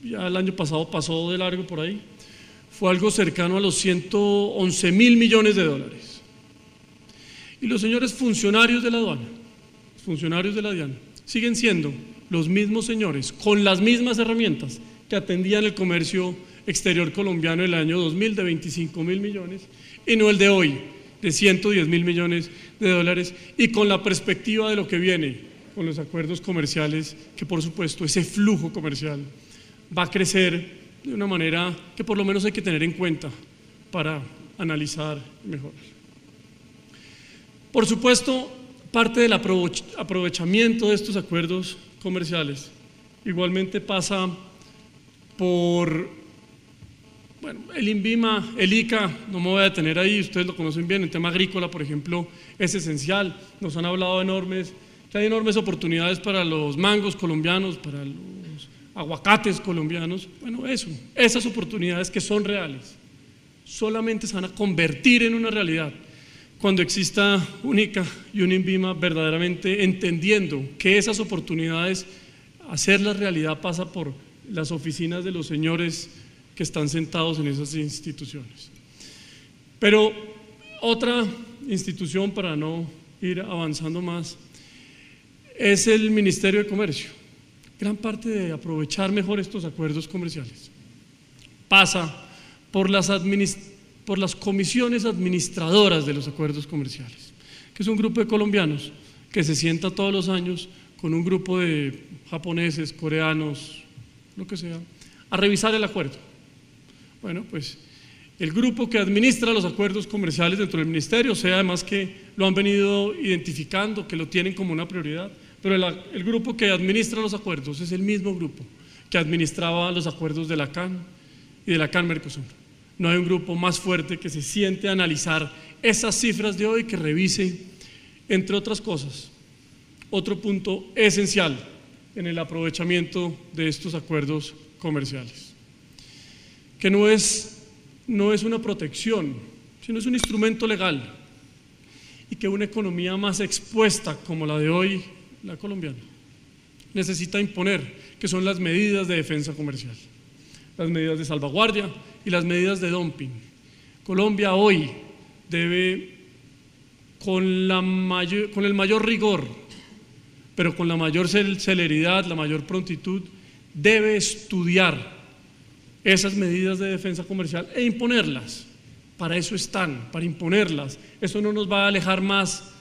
ya el año pasado pasó de largo por ahí, fue algo cercano a los 111.000 millones de dólares. Y los señores funcionarios de la aduana, funcionarios de la DIAN, siguen siendo los mismos señores, con las mismas herramientas que atendían el comercio exterior colombiano el año 2000 de 25.000 millones y no el de hoy de 110.000 millones de dólares, y con la perspectiva de lo que viene con los acuerdos comerciales, que por supuesto ese flujo comercial va a crecer de una manera que por lo menos hay que tener en cuenta para analizar y mejorar. Por supuesto, parte del aprovechamiento de estos acuerdos comerciales igualmente pasa por, bueno, el INVIMA, el ICA, no me voy a detener ahí, ustedes lo conocen bien, en tema agrícola, por ejemplo, es esencial, nos han hablado que hay enormes oportunidades para los mangos colombianos, para los aguacates colombianos. Bueno, esas oportunidades que son reales, solamente se van a convertir en una realidad cuando exista un ICA y un INVIMA verdaderamente entendiendo que esas oportunidades, hacerlas realidad pasa por las oficinas de los señores que están sentados en esas instituciones. Pero otra institución, para no ir avanzando más, es el Ministerio de Comercio. Gran parte de aprovechar mejor estos acuerdos comerciales pasa por las comisiones administradoras de los acuerdos comerciales, que es un grupo de colombianos que se sienta todos los años con un grupo de japoneses, coreanos, lo que sea, a revisar el acuerdo. Bueno, pues el grupo que administra los acuerdos comerciales dentro del ministerio, sea además que lo han venido identificando, que lo tienen como una prioridad, pero el grupo que administra los acuerdos es el mismo grupo que administraba los acuerdos de la CAN y de la CAN-Mercosur. No hay un grupo más fuerte que se siente a analizar esas cifras de hoy, que revise, entre otras cosas, otro punto esencial en el aprovechamiento de estos acuerdos comerciales, que no es una protección, sino es un instrumento legal, y que una economía más expuesta como la de hoy, la colombiana, necesita imponer, que son las medidas de defensa comercial, las medidas de salvaguardia y las medidas de dumping. Colombia hoy debe, con el mayor rigor, pero con la mayor celeridad, la mayor prontitud, debe estudiar esas medidas de defensa comercial e imponerlas. Para eso están, para imponerlas. Eso no nos va a alejar más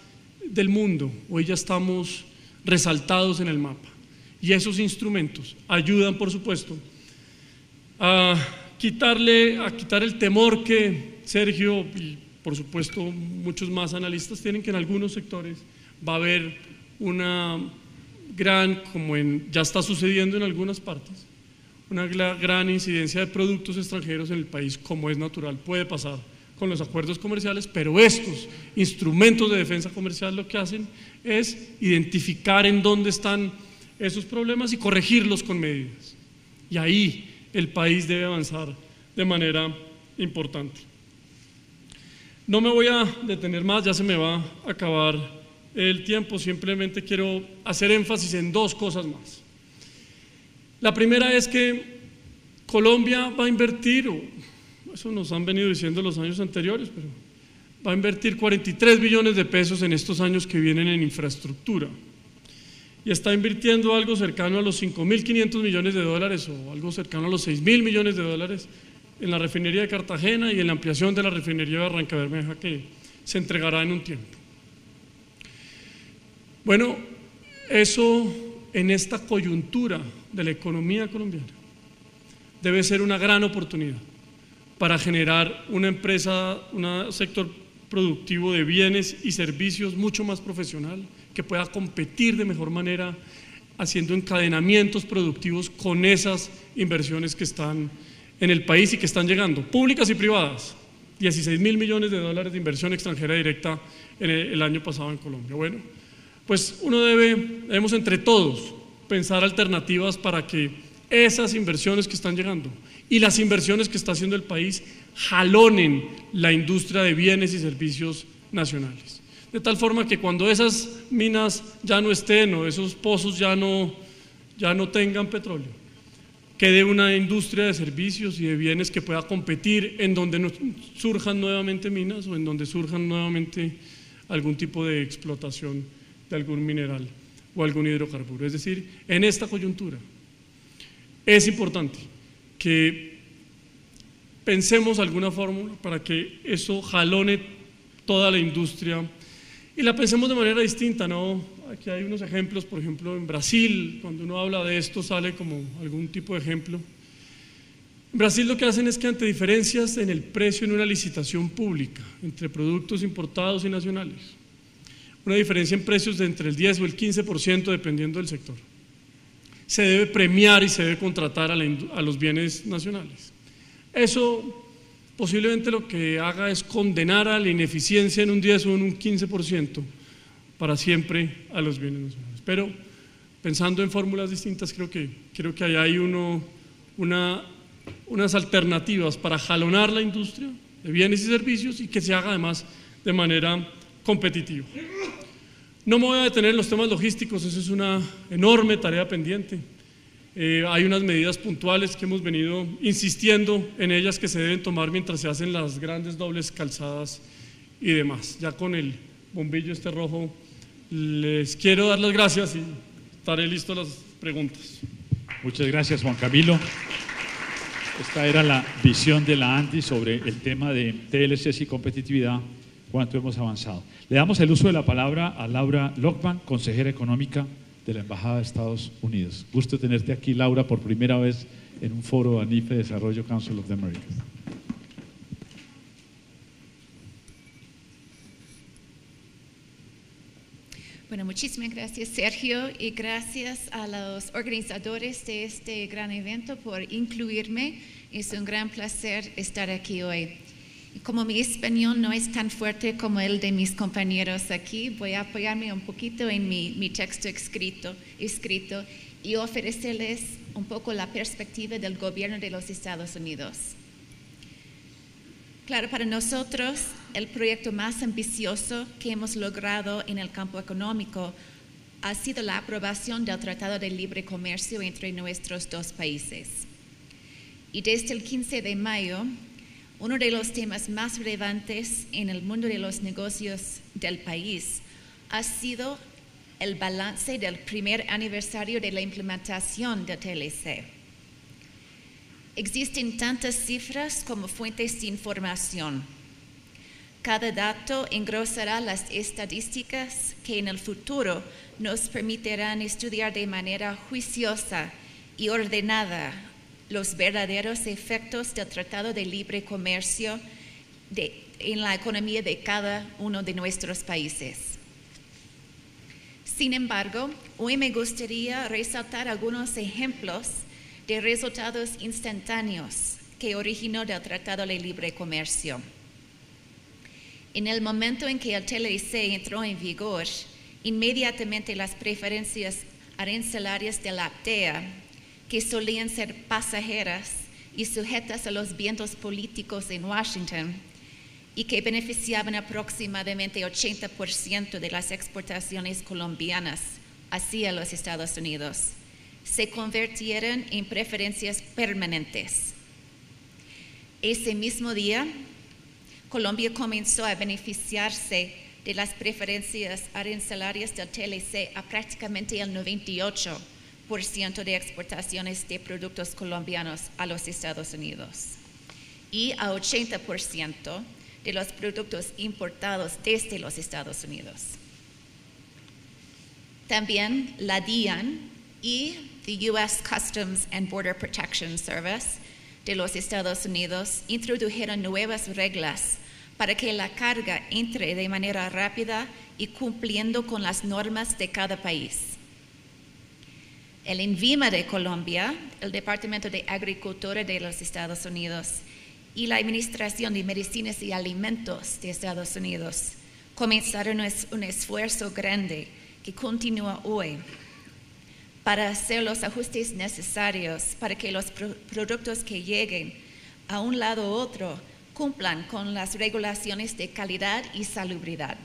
del mundo. Hoy ya estamos resaltados en el mapa, y esos instrumentos ayudan, por supuesto, a quitar el temor que Sergio y por supuesto muchos más analistas tienen, que en algunos sectores va a haber una gran, ya está sucediendo en algunas partes, una gran incidencia de productos extranjeros en el país, como es natural, puede pasar con los acuerdos comerciales, pero estos instrumentos de defensa comercial lo que hacen es identificar en dónde están esos problemas y corregirlos con medidas. Y ahí el país debe avanzar de manera importante. No me voy a detener más, ya se me va a acabar el tiempo, simplemente quiero hacer énfasis en dos cosas más. La primera es que Colombia va a invertir, eso nos han venido diciendo los años anteriores, pero va a invertir 43 billones de pesos en estos años que vienen en infraestructura, y está invirtiendo algo cercano a los 5.500 millones de dólares o algo cercano a los 6.000 millones de dólares en la refinería de Cartagena y en la ampliación de la refinería de Barrancabermeja, que se entregará en un tiempo. Bueno, eso en esta coyuntura de la economía colombiana debe ser una gran oportunidad para generar una empresa, un sector productivo de bienes y servicios mucho más profesional, que pueda competir de mejor manera, haciendo encadenamientos productivos con esas inversiones que están en el país y que están llegando, públicas y privadas. 16.000 millones de dólares de inversión extranjera directa en el año pasado en Colombia. Bueno, pues debemos entre todos pensar alternativas para que esas inversiones que están llegando y las inversiones que está haciendo el país jalonen la industria de bienes y servicios nacionales, de tal forma que cuando esas minas ya no estén o esos pozos ya no tengan petróleo, quede una industria de servicios y de bienes que pueda competir en donde no surjan nuevamente minas o en donde surjan nuevamente algún tipo de explotación de algún mineral o algún hidrocarburo. Es decir, en esta coyuntura es importante que pensemos alguna fórmula para que eso jalone toda la industria y la pensemos de manera distinta, ¿no? Aquí hay unos ejemplos, por ejemplo, en Brasil, cuando uno habla de esto sale como algún tipo de ejemplo. En Brasil lo que hacen es que ante diferencias en el precio en una licitación pública entre productos importados y nacionales, una diferencia en precios de entre el 10 o el 15% dependiendo del sector, se debe premiar y se debe contratar a los bienes nacionales. Eso posiblemente lo que haga es condenar a la ineficiencia en un 10 o en un 15% para siempre a los bienes nacionales. Pero pensando en fórmulas distintas, creo que ahí hay unas alternativas para jalonar la industria de bienes y servicios y que se haga además de manera competitiva. No me voy a detener en los temas logísticos, eso es una enorme tarea pendiente. Hay unas medidas puntuales que hemos venido insistiendo en ellas que se deben tomar mientras se hacen las grandes dobles calzadas y demás. Ya con el bombillo este rojo les quiero dar las gracias y estaré listo a las preguntas. Muchas gracias, Juan Camilo. Esta era la visión de la ANDI sobre el tema de TLCs y competitividad, cuánto hemos avanzado. Le damos el uso de la palabra a Laura Lockman, consejera económica de la Embajada de Estados Unidos. Gusto tenerte aquí, Laura, por primera vez en un foro ANIFE Desarrollo Council of the Americas. Bueno, muchísimas gracias, Sergio, y gracias a los organizadores de este gran evento por incluirme. Es un gran placer estar aquí hoy. Y como mi español no es tan fuerte como el de mis compañeros aquí, voy a apoyarme un poquito en mi texto escrito y ofrecerles un poco la perspectiva del gobierno de los Estados Unidos. Claro, para nosotros, el proyecto más ambicioso que hemos logrado en el campo económico ha sido la aprobación del Tratado de Libre Comercio entre nuestros dos países. Y desde el 15 de mayo, uno de los temas más relevantes en el mundo de los negocios del país ha sido el balance del primer aniversario de la implementación del TLC. Existen tantas cifras como fuentes de información. Cada dato engrosará las estadísticas que en el futuro nos permitirán estudiar de manera juiciosa y ordenada los verdaderos efectos del Tratado de Libre Comercio en la economía de cada uno de nuestros países. Sin embargo, hoy me gustaría resaltar algunos ejemplos de resultados instantáneos que originó del Tratado de Libre Comercio. En el momento en que el TLC entró en vigor, inmediatamente las preferencias arancelarias de la APTEA, que solían ser pasajeras y sujetas a los vientos políticos en Washington y que beneficiaban aproximadamente 80% de las exportaciones colombianas hacia los Estados Unidos, se convirtieron en preferencias permanentes. Ese mismo día, Colombia comenzó a beneficiarse de las preferencias arancelarias del TLC a prácticamente el 98% de exportaciones de productos colombianos a los Estados Unidos y a 80% de los productos importados desde los Estados Unidos. También la DIAN y the U.S. Customs and Border Protection Service de los Estados Unidos introdujeron nuevas reglas para que la carga entre de manera rápida y cumpliendo con las normas de cada país. El INVIMA de Colombia, el Departamento de Agricultura de los Estados Unidos y la Administración de Medicinas y Alimentos de Estados Unidos comenzaron un esfuerzo grande que continúa hoy para hacer los ajustes necesarios para que los productos que lleguen a un lado u otro cumplan con las regulaciones de calidad y salubridad.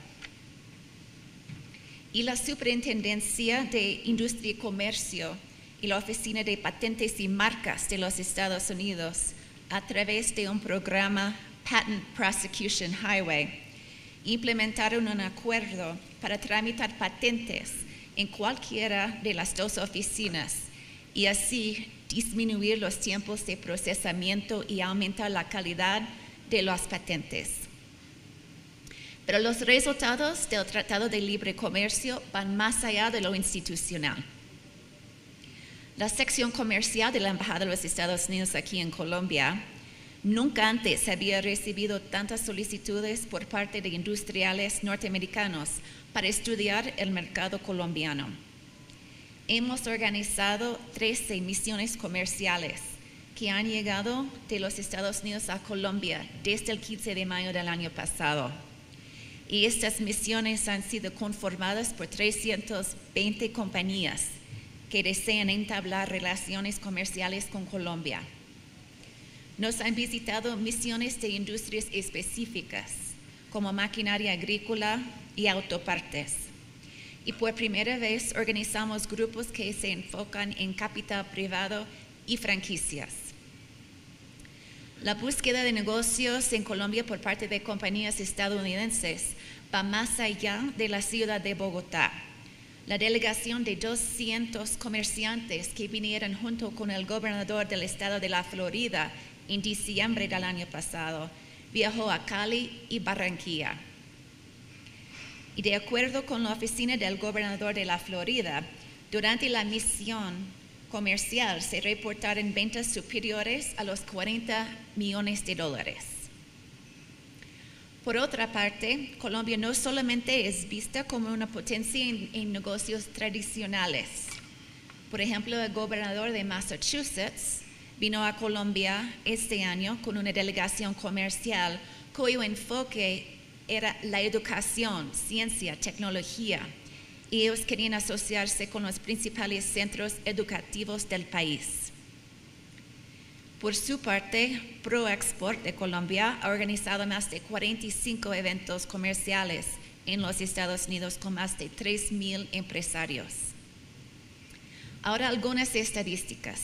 Y la Superintendencia de Industria y Comercio y la Oficina de Patentes y Marcas de los Estados Unidos, a través de un programa Patent Prosecution Highway, implementaron un acuerdo para tramitar patentes en cualquiera de las dos oficinas y así disminuir los tiempos de procesamiento y aumentar la calidad de las patentes. Pero los resultados del Tratado de Libre Comercio van más allá de lo institucional. La sección comercial de la Embajada de los Estados Unidos aquí en Colombia nunca antes había recibido tantas solicitudes por parte de industriales norteamericanos para estudiar el mercado colombiano. Hemos organizado 13 misiones comerciales que han llegado de los Estados Unidos a Colombia desde el 15 de mayo del año pasado. Y estas misiones han sido conformadas por 320 compañías que desean entablar relaciones comerciales con Colombia. Nos han visitado misiones de industrias específicas, como maquinaria agrícola y autopartes. Y por primera vez organizamos grupos que se enfocan en capital privado y franquicias. La búsqueda de negocios en Colombia por parte de compañías estadounidenses va más allá de la ciudad de Bogotá. La delegación de 200 comerciantes que vinieron junto con el gobernador del estado de la Florida en diciembre del año pasado viajó a Cali y Barranquilla. Y de acuerdo con la oficina del gobernador de la Florida, durante la misión comercial se reportaron ventas superiores a los $40 millones. Por otra parte, Colombia no solamente es vista como una potencia en negocios tradicionales. Por ejemplo, el gobernador de Massachusetts vino a Colombia este año con una delegación comercial cuyo enfoque era la educación, ciencia, tecnología. Y ellos querían asociarse con los principales centros educativos del país. Por su parte, ProExport de Colombia ha organizado más de 45 eventos comerciales en los Estados Unidos con más de 3,000 empresarios. Ahora algunas estadísticas.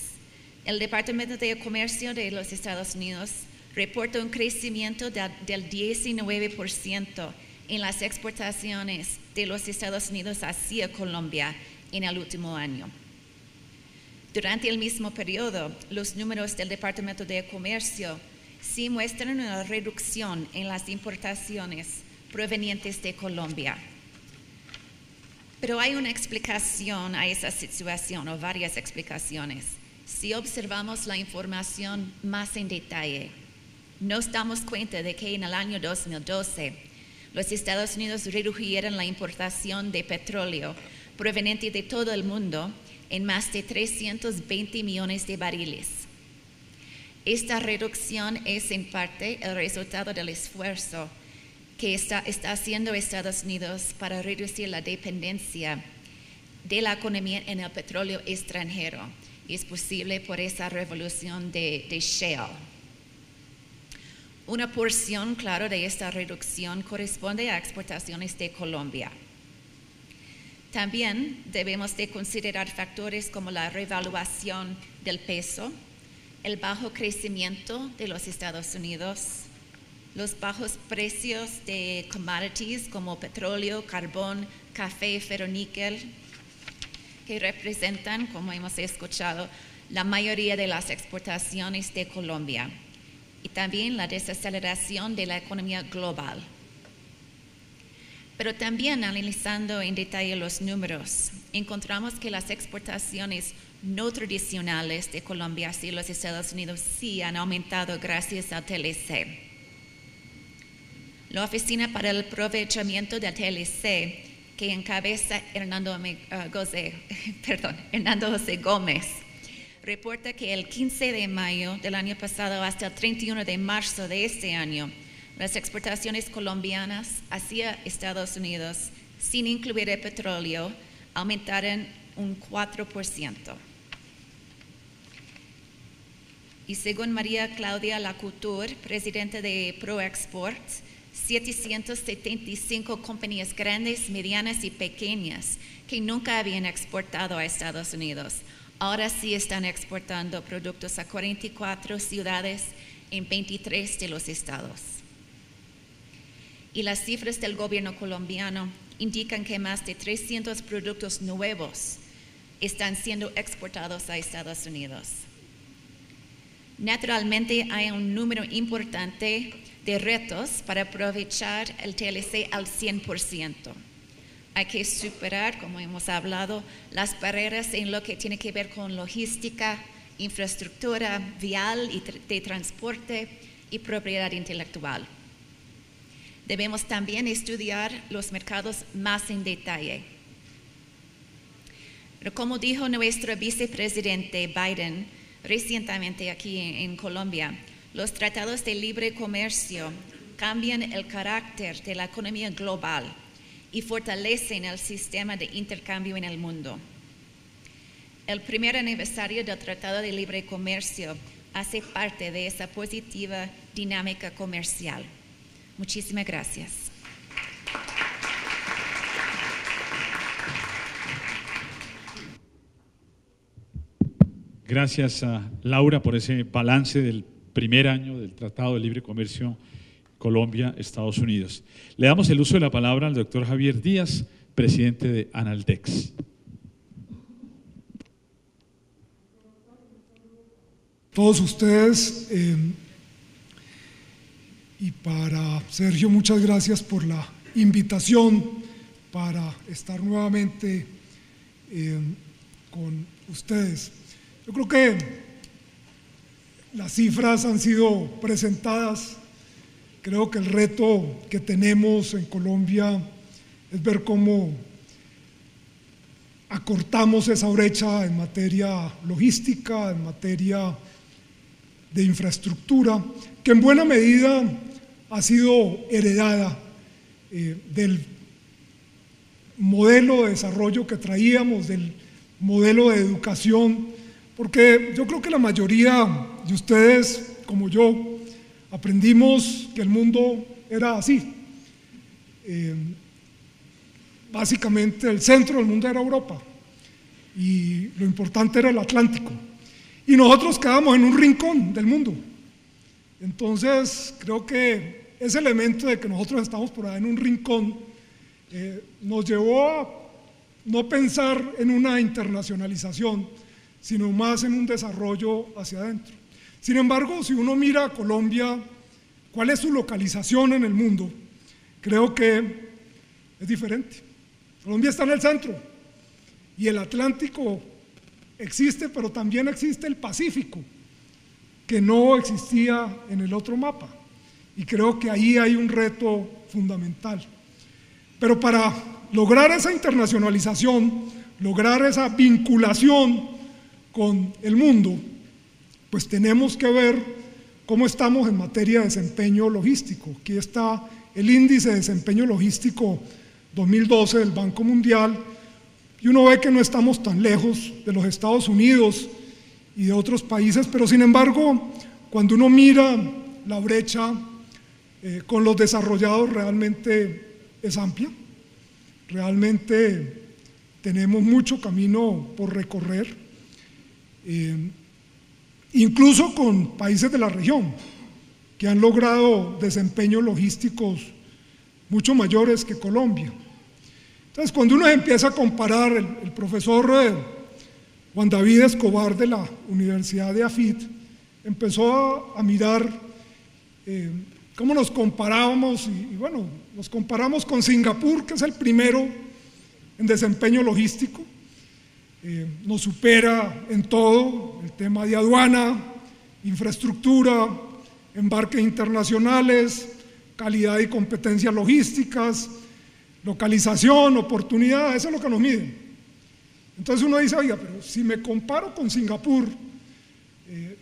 El Departamento de Comercio de los Estados Unidos reporta un crecimiento del 19% en las exportaciones de los Estados Unidos hacia Colombia en el último año. Durante el mismo periodo, los números del Departamento de Comercio sí muestran una reducción en las importaciones provenientes de Colombia. Pero hay una explicación a esa situación, o varias explicaciones. Si observamos la información más en detalle, nos damos cuenta de que en el año 2012, los Estados Unidos redujeron la importación de petróleo proveniente de todo el mundo en más de 320 millones de barriles. Esta reducción es en parte el resultado del esfuerzo que está haciendo Estados Unidos para reducir la dependencia de la economía en el petróleo extranjero. Y es posible por esa revolución de shale. Una porción, claro, de esta reducción corresponde a exportaciones de Colombia. También debemos de considerar factores como la revaluación del peso, el bajo crecimiento de los Estados Unidos, los bajos precios de commodities como petróleo, carbón, café, ferroníquel, que representan, como hemos escuchado, la mayoría de las exportaciones de Colombia, y también la desaceleración de la economía global. Pero también analizando en detalle los números, encontramos que las exportaciones no tradicionales de Colombia hacia los Estados Unidos sí han aumentado gracias al TLC. La Oficina para el Aprovechamiento del TLC, que encabeza Hernando José Gómez, reporta que el 15 de mayo del año pasado hasta el 31 de marzo de este año, las exportaciones colombianas hacia Estados Unidos, sin incluir el petróleo, aumentaron un 4%. Y según María Claudia Lacouture, presidenta de ProExport, 775 compañías grandes, medianas y pequeñas que nunca habían exportado a Estados Unidos, ahora sí están exportando productos a 44 ciudades en 23 de los estados. Y las cifras del gobierno colombiano indican que más de 300 productos nuevos están siendo exportados a Estados Unidos. Naturalmente hay un número importante de retos para aprovechar el TLC al 100%. Hay que superar, como hemos hablado, las barreras en lo que tiene que ver con logística, infraestructura vial y de transporte y propiedad intelectual. Debemos también estudiar los mercados más en detalle. Pero como dijo nuestro vicepresidente Biden recientemente aquí en Colombia, los tratados de libre comercio cambian el carácter de la economía global y fortalecen el sistema de intercambio en el mundo. El primer aniversario del Tratado de Libre Comercio hace parte de esa positiva dinámica comercial. Muchísimas gracias. Gracias a Laura por ese balance del primer año del Tratado de Libre Comercio Colombia-Estados Unidos. Le damos el uso de la palabra al doctor Javier Díaz, presidente de Analdex. Todos ustedes, y para Sergio, muchas gracias por la invitación para estar nuevamente con ustedes. Yo creo que las cifras han sido presentadas. Creo que el reto que tenemos en Colombia es ver cómo acortamos esa brecha en materia logística, en materia de infraestructura, que en buena medida ha sido heredada del modelo de desarrollo que traíamos, del modelo de educación, porque yo creo que la mayoría de ustedes, como yo, aprendimos que el mundo era así. Básicamente el centro del mundo era Europa y lo importante era el Atlántico. Y nosotros quedamos en un rincón del mundo. Entonces creo que ese elemento de que nosotros estamos por ahí en un rincón nos llevó a no pensar en una internacionalización, sino más en un desarrollo hacia adentro. Sin embargo, si uno mira a Colombia, cuál es su localización en el mundo, creo que es diferente. Colombia está en el centro y el Atlántico existe, pero también existe el Pacífico, que no existía en el otro mapa. Y creo que ahí hay un reto fundamental. Pero para lograr esa internacionalización, lograr esa vinculación con el mundo, pues tenemos que ver cómo estamos en materia de desempeño logístico. Aquí está el índice de desempeño logístico 2012 del Banco Mundial, y uno ve que no estamos tan lejos de los Estados Unidos y de otros países, pero sin embargo, cuando uno mira la brecha con los desarrollados, realmente es amplia. Realmente tenemos mucho camino por recorrer, incluso con países de la región que han logrado desempeños logísticos mucho mayores que Colombia. Entonces, cuando uno empieza a comparar, el profesor Juan David Escobar de la Universidad de AFIT empezó a mirar cómo nos comparábamos, y bueno, nos comparamos con Singapur, que es el primero en desempeño logístico. Nos supera en todo, el tema de aduana, infraestructura, embarques internacionales, calidad y competencias logísticas, localización, oportunidad, eso es lo que nos miden. Entonces uno dice, oiga, pero si me comparo con Singapur,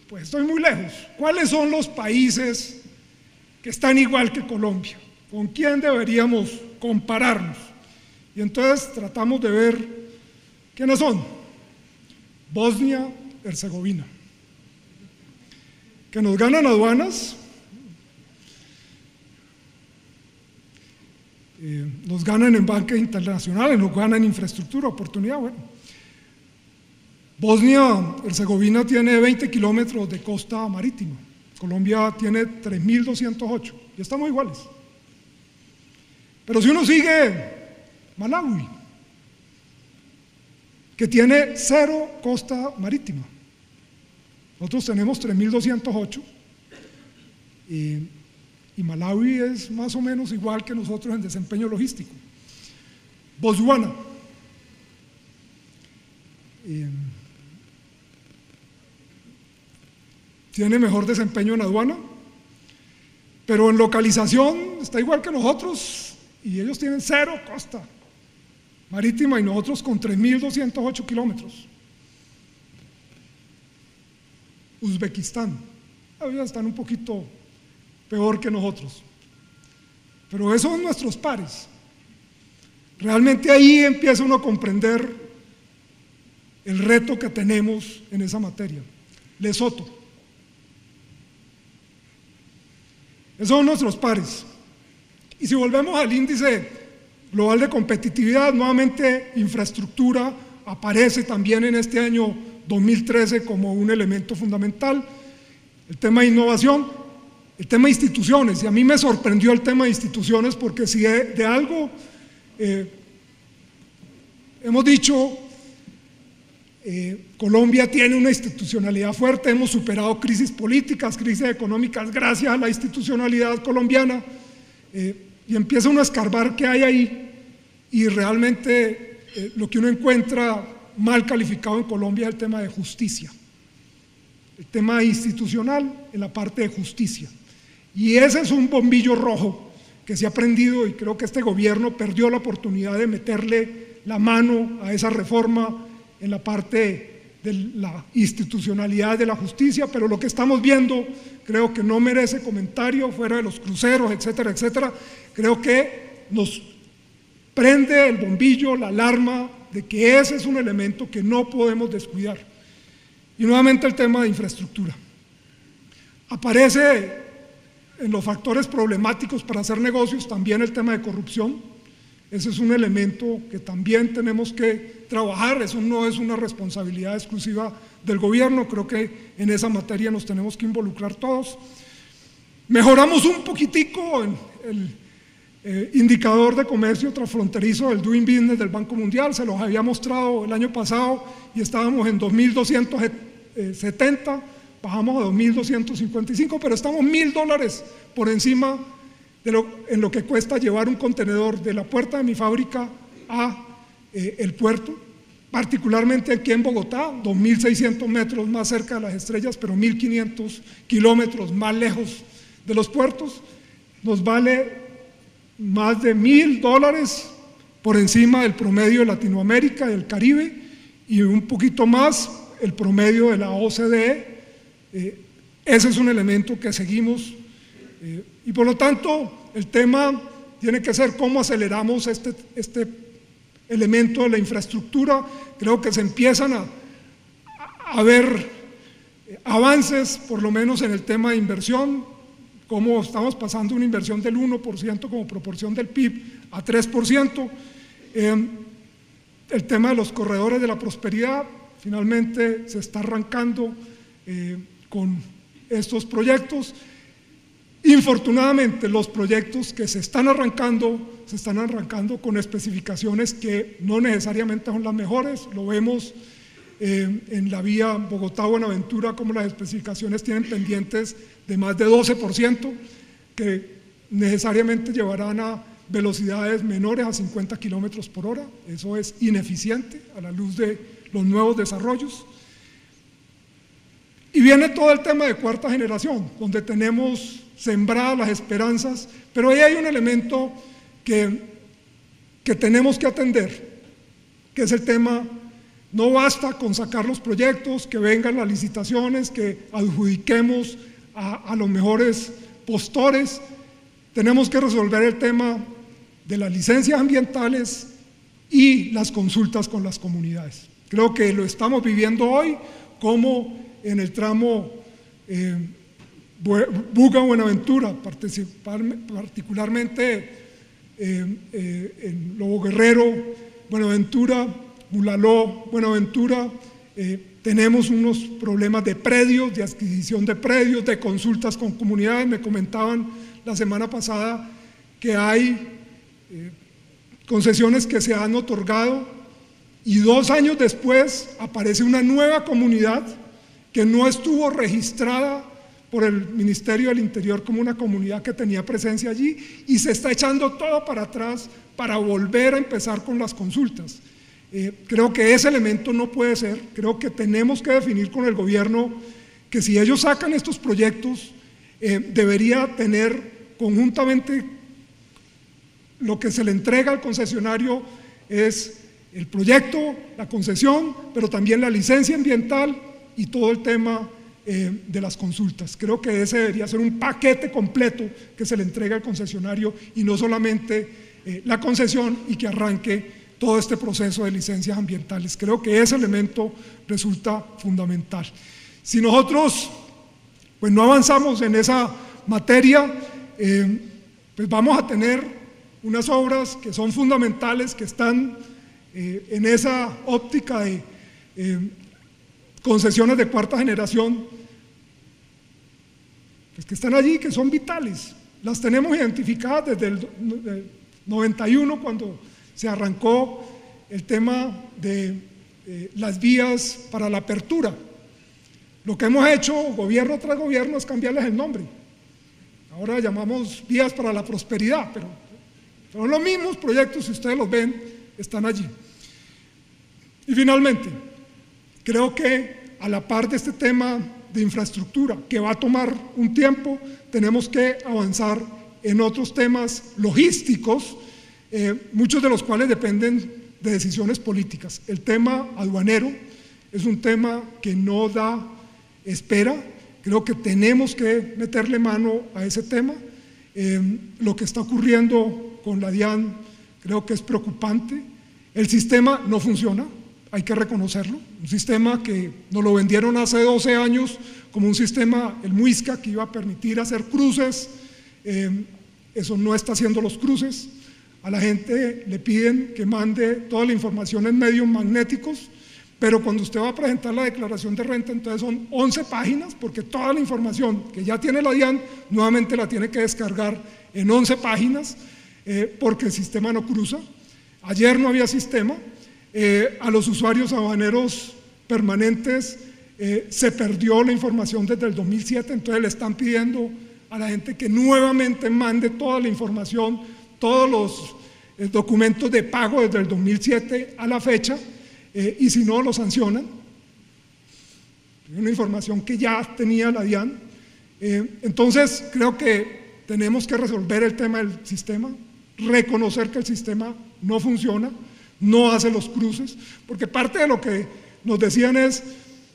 pues estoy muy lejos. ¿Cuáles son los países que están igual que Colombia? ¿Con quién deberíamos compararnos? Y entonces tratamos de ver quiénes son. Bosnia, Herzegovina, que nos ganan aduanas, nos ganan en banques internacionales, nos ganan en infraestructura, oportunidad. Bueno, Bosnia, Herzegovina tiene 20 kilómetros de costa marítima, Colombia tiene 3.208, y estamos iguales. Pero si uno sigue Malawi, que tiene 0 costa marítima, nosotros tenemos 3.208, y Malawi es más o menos igual que nosotros en desempeño logístico. Botswana. Tiene mejor desempeño en aduana, pero en localización está igual que nosotros y ellos tienen 0 costa marítima y nosotros con 3.208 kilómetros. Uzbekistán, todavía están un poquito peor que nosotros, pero esos son nuestros pares. Realmente ahí empieza uno a comprender el reto que tenemos en esa materia. Lesoto. Esos son nuestros pares. Y si volvemos al índice global de competitividad, nuevamente infraestructura aparece también en este año 2013 como un elemento fundamental. El tema de innovación, el tema de instituciones, y a mí me sorprendió el tema de instituciones porque si de algo hemos dicho, Colombia tiene una institucionalidad fuerte, hemos superado crisis políticas, crisis económicas gracias a la institucionalidad colombiana, y empieza uno a escarbar qué hay ahí, y realmente lo que uno encuentra mal calificado en Colombia es el tema de justicia, el tema institucional en la parte de justicia, y ese es un bombillo rojo que se ha prendido, y creo que este gobierno perdió la oportunidad de meterle la mano a esa reforma en la parte de la institucionalidad de la justicia, pero lo que estamos viendo creo que no merece comentario fuera de los cruceros, etcétera, etcétera. Creo que nos prende el bombillo, la alarma de que ese es un elemento que no podemos descuidar. Y nuevamente el tema de infraestructura. Aparece en los factores problemáticos para hacer negocios también el tema de corrupción. Ese es un elemento que también tenemos que trabajar, eso no es una responsabilidad exclusiva del gobierno, creo que en esa materia nos tenemos que involucrar todos. Mejoramos un poquitico en el indicador de comercio transfronterizo del Doing Business del Banco Mundial, se los había mostrado el año pasado y estábamos en 2.270, bajamos a 2.255, pero estamos $1.000 por encima en lo que cuesta llevar un contenedor de la puerta de mi fábrica a el puerto, particularmente aquí en Bogotá, 2.600 metros más cerca de las estrellas, pero 1.500 kilómetros más lejos de los puertos, nos vale más de $1.000 por encima del promedio de Latinoamérica y del Caribe, y un poquito más el promedio de la OCDE. Ese es un elemento que seguimos, y por lo tanto el tema tiene que ser cómo aceleramos este elemento de la infraestructura. Creo que se empiezan a ver avances, por lo menos en el tema de inversión, cómo estamos pasando una inversión del 1% como proporción del PIB a 3%. El tema de los corredores de la prosperidad, finalmente se está arrancando con estos proyectos. Infortunadamente, los proyectos que se están arrancando con especificaciones que no necesariamente son las mejores. Lo vemos en la vía Bogotá-Buenaventura, como las especificaciones tienen pendientes de más de 12%, que necesariamente llevarán a velocidades menores a 50 kilómetros por hora. Eso es ineficiente a la luz de los nuevos desarrollos. Y viene todo el tema de cuarta generación, donde tenemos sembradas las esperanzas, pero ahí hay un elemento que tenemos que atender, que es el tema, no basta con sacar los proyectos, que vengan las licitaciones, que adjudiquemos a los mejores postores, tenemos que resolver el tema de las licencias ambientales y las consultas con las comunidades. Creo que lo estamos viviendo hoy, como en el tramo Buga-Buenaventura, particularmente en Lobo Guerrero, Buenaventura, Bulaló, Buenaventura, tenemos unos problemas de predios, de adquisición de predios, de consultas con comunidades. Me comentaban la semana pasada que hay concesiones que se han otorgado y 2 años después aparece una nueva comunidad que no estuvo registrada por el Ministerio del Interior como una comunidad que tenía presencia allí, y se está echando todo para atrás para volver a empezar con las consultas. Creo que ese elemento no puede ser. Creo que tenemos que definir con el gobierno que si ellos sacan estos proyectos, debería tener conjuntamente lo que se le entrega al concesionario es el proyecto, la concesión, pero también la licencia ambiental y todo el tema de las consultas. Creo que ese debería ser un paquete completo que se le entrega al concesionario y no solamente la concesión y que arranque todo este proceso de licencias ambientales. Creo que ese elemento resulta fundamental. Si nosotros pues no avanzamos en esa materia, pues vamos a tener unas obras que son fundamentales, que están en esa óptica de concesiones de cuarta generación, pues que están allí, que son vitales. Las tenemos identificadas desde el 91, cuando se arrancó el tema de las vías para la apertura. Lo que hemos hecho, gobierno tras gobierno, es cambiarles el nombre. Ahora llamamos vías para la prosperidad, pero son los mismos proyectos, si ustedes los ven, están allí. Y finalmente, creo que a la par de este tema de infraestructura, que va a tomar un tiempo, tenemos que avanzar en otros temas logísticos, muchos de los cuales dependen de decisiones políticas. El tema aduanero es un tema que no da espera. Creo que tenemos que meterle mano a ese tema. Lo que está ocurriendo con la DIAN creo que es preocupante. El sistema no funciona, hay que reconocerlo. Un sistema que nos lo vendieron hace 12 años como un sistema, el Muisca, que iba a permitir hacer cruces. Eso no está haciendo los cruces. A la gente le piden que mande toda la información en medios magnéticos, pero cuando usted va a presentar la declaración de renta, entonces son 11 páginas, porque toda la información que ya tiene la DIAN, nuevamente la tiene que descargar en 11 páginas, porque el sistema no cruza. Ayer no había sistema. A los usuarios aduaneros permanentes se perdió la información desde el 2007, entonces le están pidiendo a la gente que nuevamente mande toda la información, todos los documentos de pago desde el 2007 a la fecha, y si no, lo sancionan. Una información que ya tenía la DIAN. Entonces, creo que tenemos que resolver el tema del sistema, reconocer que el sistema no funciona, no hace los cruces, porque parte de lo que nos decían es,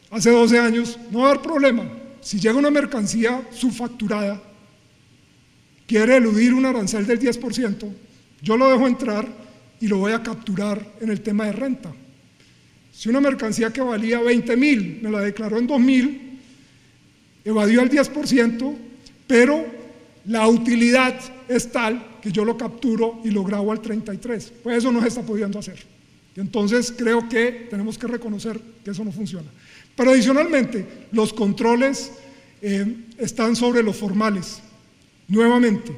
hace 12 años, no va a haber problema. Si llega una mercancía subfacturada, quiere eludir un arancel del 10%, yo lo dejo entrar y lo voy a capturar en el tema de renta. Si una mercancía que valía 20.000 me la declaró en 2.000, evadió el 10%, pero la utilidad es tal que yo lo capturo y lo grabo al 33%. Pues eso no se está pudiendo hacer. Y entonces creo que tenemos que reconocer que eso no funciona. Pero adicionalmente, los controles están sobre los formales. Nuevamente,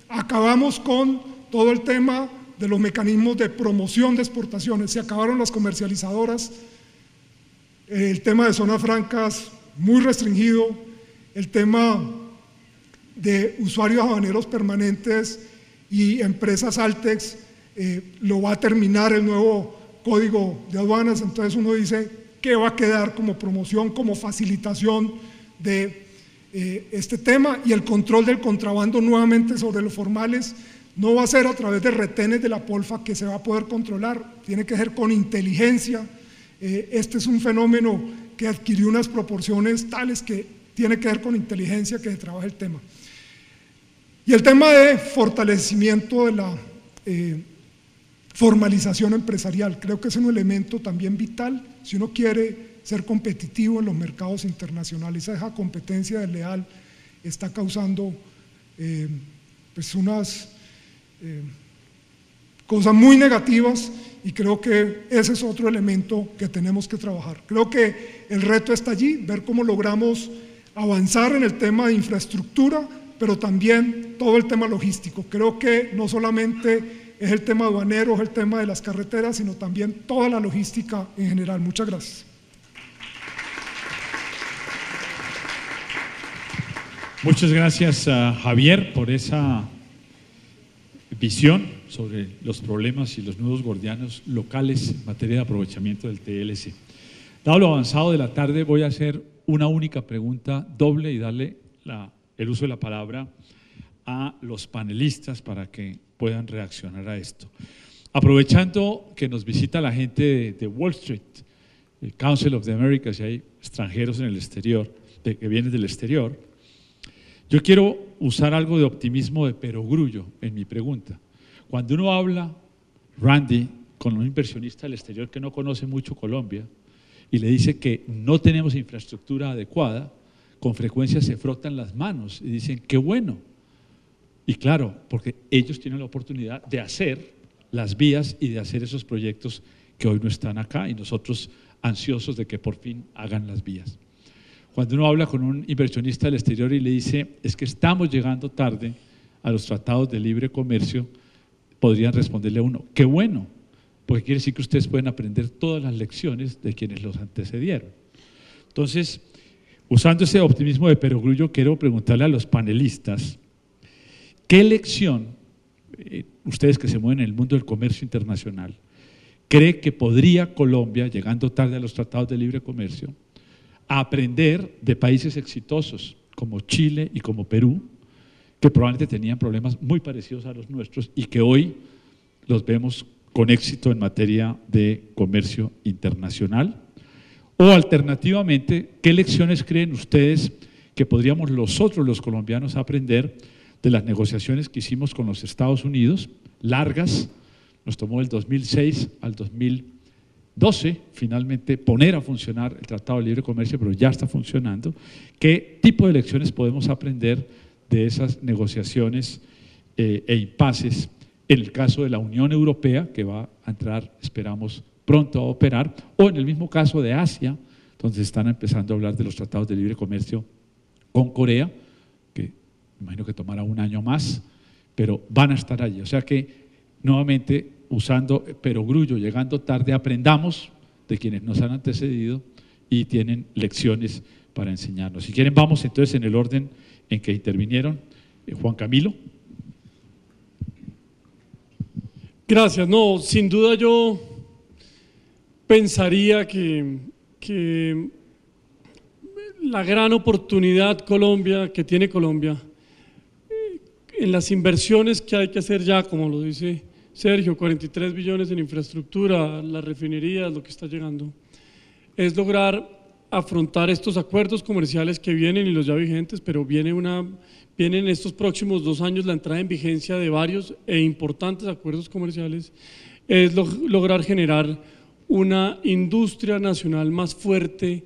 acabamos con todo el tema de los mecanismos de promoción de exportaciones. Se acabaron las comercializadoras, el tema de zonas francas muy restringido, el tema de usuarios aduaneros permanentes y empresas Altex, lo va a terminar el nuevo código de aduanas. Entonces uno dice, ¿qué va a quedar como promoción, como facilitación de este tema? Y el control del contrabando nuevamente sobre los formales no va a ser a través de retenes de la Polfa que se va a poder controlar, tiene que ser con inteligencia. Este es un fenómeno que adquirió unas proporciones tales que tiene que ver con inteligencia que se trabaja el tema. Y el tema de fortalecimiento de la formalización empresarial, creo que es un elemento también vital si uno quiere ser competitivo en los mercados internacionales. Esa competencia desleal está causando pues unas cosas muy negativas, y creo que ese es otro elemento que tenemos que trabajar. Creo que el reto está allí, ver cómo logramos avanzar en el tema de infraestructura, pero también todo el tema logístico. Creo que no solamente es el tema aduanero, es el tema de las carreteras, sino también toda la logística en general. Muchas gracias. Muchas gracias a Javier por esa visión sobre los problemas y los nudos gordianos locales en materia de aprovechamiento del TLC. Dado lo avanzado de la tarde, voy a hacer una única pregunta doble y darle el uso de la palabra a los panelistas para que puedan reaccionar a esto. Aprovechando que nos visita la gente de Wall Street, el Council of the Americas, y hay extranjeros en el exterior, que vienen del exterior, yo quiero usar algo de optimismo de perogrullo en mi pregunta. Cuando uno habla, Randy, con un inversionista del exterior que no conoce mucho Colombia y le dice que no tenemos infraestructura adecuada, con frecuencia se frotan las manos y dicen, qué bueno. Y claro, porque ellos tienen la oportunidad de hacer las vías y de hacer esos proyectos que hoy no están acá y nosotros ansiosos de que por fin hagan las vías. Cuando uno habla con un inversionista del exterior y le dice, es que estamos llegando tarde a los tratados de libre comercio, podrían responderle a uno, qué bueno, porque quiere decir que ustedes pueden aprender todas las lecciones de quienes los antecedieron. Entonces, usando ese optimismo de perogrullo, quiero preguntarle a los panelistas, ¿qué lección, ustedes que se mueven en el mundo del comercio internacional, cree que podría Colombia, llegando tarde a los tratados de libre comercio, aprender de países exitosos como Chile y como Perú, que probablemente tenían problemas muy parecidos a los nuestros y que hoy los vemos con éxito en materia de comercio internacional? O alternativamente, ¿qué lecciones creen ustedes que podríamos nosotros los colombianos aprender de las negociaciones que hicimos con los Estados Unidos, largas, nos tomó del 2006 al 2012 finalmente poner a funcionar el Tratado de Libre Comercio, pero ya está funcionando? ¿Qué tipo de lecciones podemos aprender de esas negociaciones e impases en el caso de la Unión Europea, que va a entrar, esperamos, pronto a operar, o en el mismo caso de Asia, donde están empezando a hablar de los tratados de libre comercio con Corea, que imagino que tomará un año más, pero van a estar allí. O sea que, nuevamente, usando perogrullo, llegando tarde, aprendamos de quienes nos han antecedido y tienen lecciones para enseñarnos. Si quieren, vamos entonces en el orden en que intervinieron. Juan Camilo. Gracias. No, sin duda yo pensaría que la gran oportunidad que tiene Colombia en las inversiones que hay que hacer ya, como lo dice Sergio, 43 billones en infraestructura, las refinerías, lo que está llegando, es lograr afrontar estos acuerdos comerciales que vienen y los ya vigentes, pero viene en estos próximos 2 años la entrada en vigencia de varios e importantes acuerdos comerciales, es lograr generar una industria nacional más fuerte,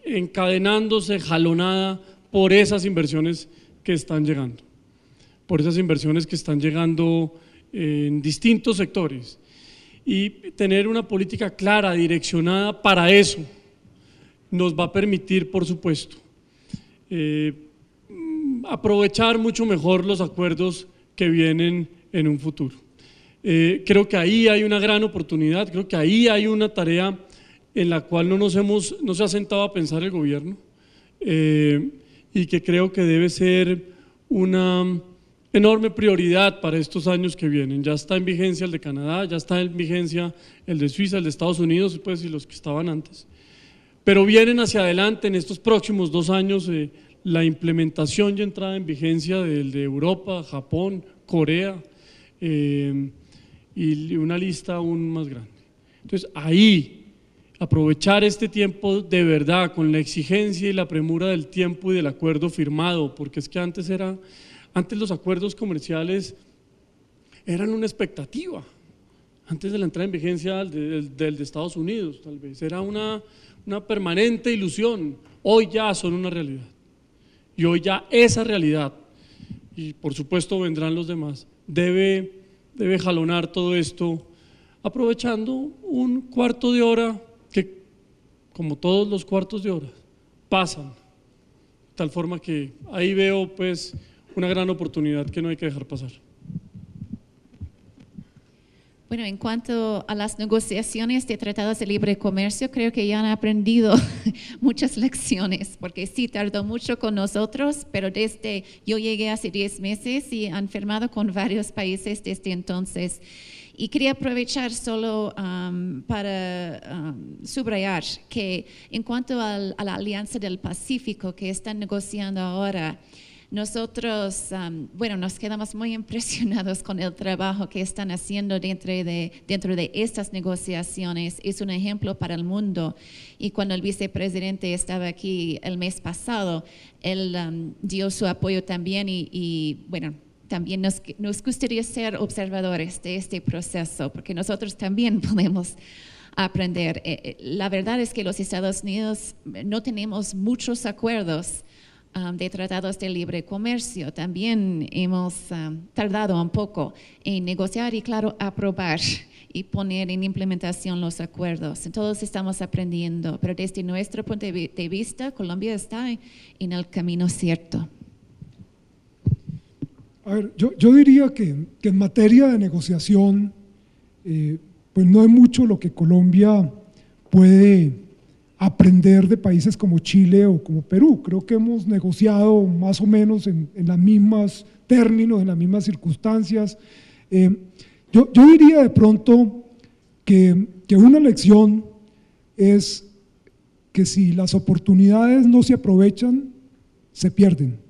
encadenándose, jalonada por esas inversiones que están llegando, en distintos sectores, y tener una política clara, direccionada para eso, nos va a permitir, por supuesto, aprovechar mucho mejor los acuerdos que vienen en un futuro. Creo que ahí hay una gran oportunidad, creo que ahí hay una tarea en la cual no se ha sentado a pensar el gobierno, y que creo que debe ser una enorme prioridad para estos años que vienen. Ya está en vigencia el de Canadá, ya está en vigencia el de Suiza, el de Estados Unidos, pues, y los que estaban antes. Pero vienen hacia adelante en estos próximos 2 años la implementación y entrada en vigencia del de Europa, Japón, Corea, y una lista aún más grande. Entonces ahí, aprovechar este tiempo de verdad con la exigencia y la premura del tiempo y del acuerdo firmado, porque es que antes los acuerdos comerciales eran una expectativa, antes de la entrada en vigencia del de Estados Unidos, tal vez, era una permanente ilusión. Hoy ya son una realidad, y hoy ya esa realidad, y por supuesto vendrán los demás, debe jalonar todo esto, aprovechando un cuarto de hora que, como todos los cuartos de hora, pasan, de tal forma que ahí veo pues una gran oportunidad que no hay que dejar pasar. Bueno, en cuanto a las negociaciones de tratados de libre comercio, creo que ya han aprendido muchas lecciones, porque sí tardó mucho con nosotros, pero desde yo llegué hace 10 meses y han firmado con varios países desde entonces. Y quería aprovechar solo para subrayar que en cuanto a la Alianza del Pacífico que están negociando ahora, nosotros, nos quedamos muy impresionados con el trabajo que están haciendo dentro de estas negociaciones. Es un ejemplo para el mundo. Y cuando el vicepresidente estaba aquí el mes pasado, él dio su apoyo también y también nos gustaría ser observadores de este proceso, porque nosotros también podemos aprender. La verdad es que los Estados Unidos no tenemos muchos acuerdos de tratados de libre comercio. También hemos tardado un poco en negociar y, claro, aprobar y poner en implementación los acuerdos. Todos estamos aprendiendo, pero desde nuestro punto de vista, Colombia está en el camino cierto. A ver, yo diría que en materia de negociación, pues no hay mucho lo que Colombia puede aprender de países como Chile o como Perú. Creo que hemos negociado más o menos en los mismos términos, en las mismas circunstancias. Yo diría de pronto que una lección es que si las oportunidades no se aprovechan, se pierden.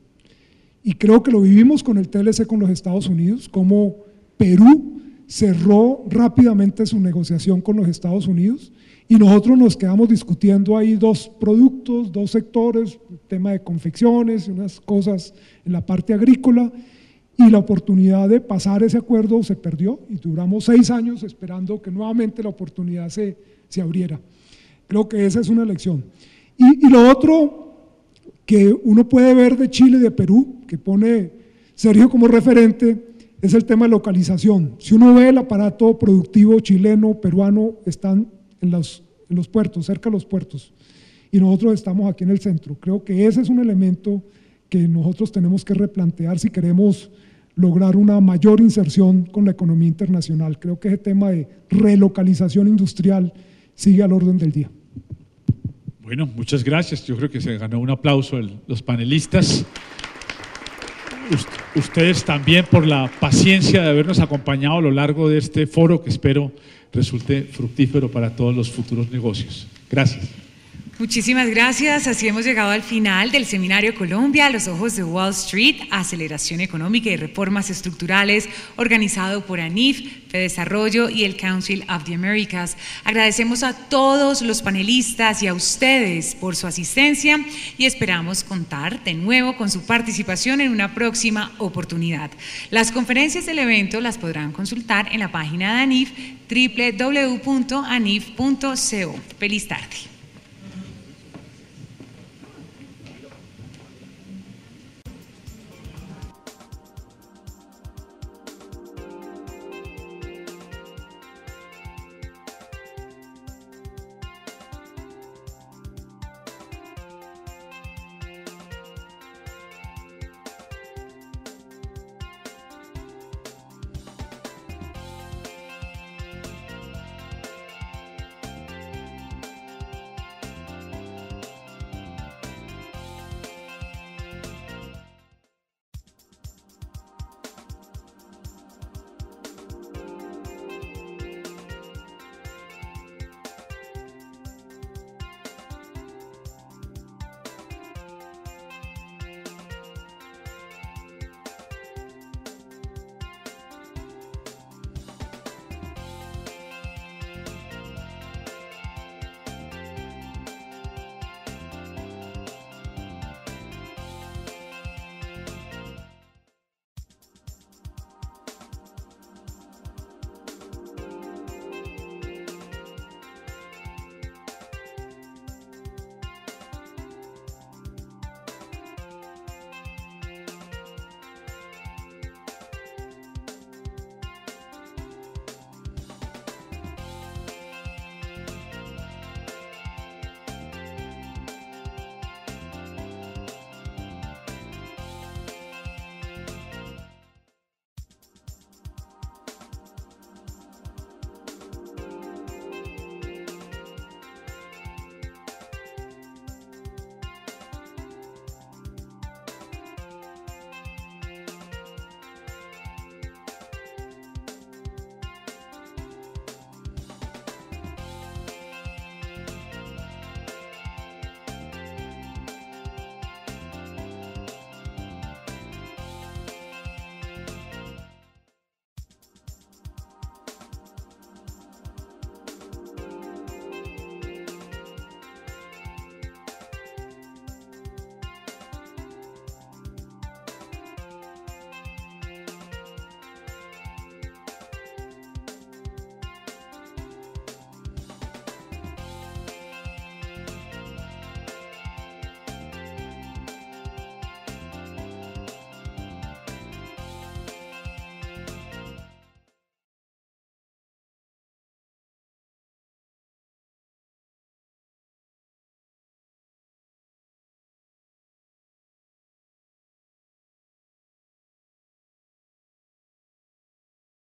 Y creo que lo vivimos con el TLC con los Estados Unidos, como Perú cerró rápidamente su negociación con los Estados Unidos y nosotros nos quedamos discutiendo ahí dos productos, dos sectores, el tema de confecciones, unas cosas en la parte agrícola, y la oportunidad de pasar ese acuerdo se perdió y duramos 6 años esperando que nuevamente la oportunidad se abriera. Creo que esa es una lección. Y lo otro que uno puede ver de Chile y de Perú, que pone Sergio como referente, es el tema de localización. Si uno ve el aparato productivo chileno, peruano, están en los puertos, cerca de los puertos, y nosotros estamos aquí en el centro. Creo que ese es un elemento que nosotros tenemos que replantear si queremos lograr una mayor inserción con la economía internacional. Creo que ese tema de relocalización industrial sigue al orden del día. Bueno, muchas gracias. Yo creo que se ganó un aplauso los panelistas. Ustedes también por la paciencia de habernos acompañado a lo largo de este foro que espero resulte fructífero para todos los futuros negocios. Gracias. Muchísimas gracias. Así hemos llegado al final del Seminario Colombia a los ojos de Wall Street, Aceleración Económica y Reformas Estructurales, organizado por ANIF, FEDesarrollo y el Council of the Americas. Agradecemos a todos los panelistas y a ustedes por su asistencia y esperamos contar de nuevo con su participación en una próxima oportunidad. Las conferencias del evento las podrán consultar en la página de ANIF, www.anif.co. Feliz tarde.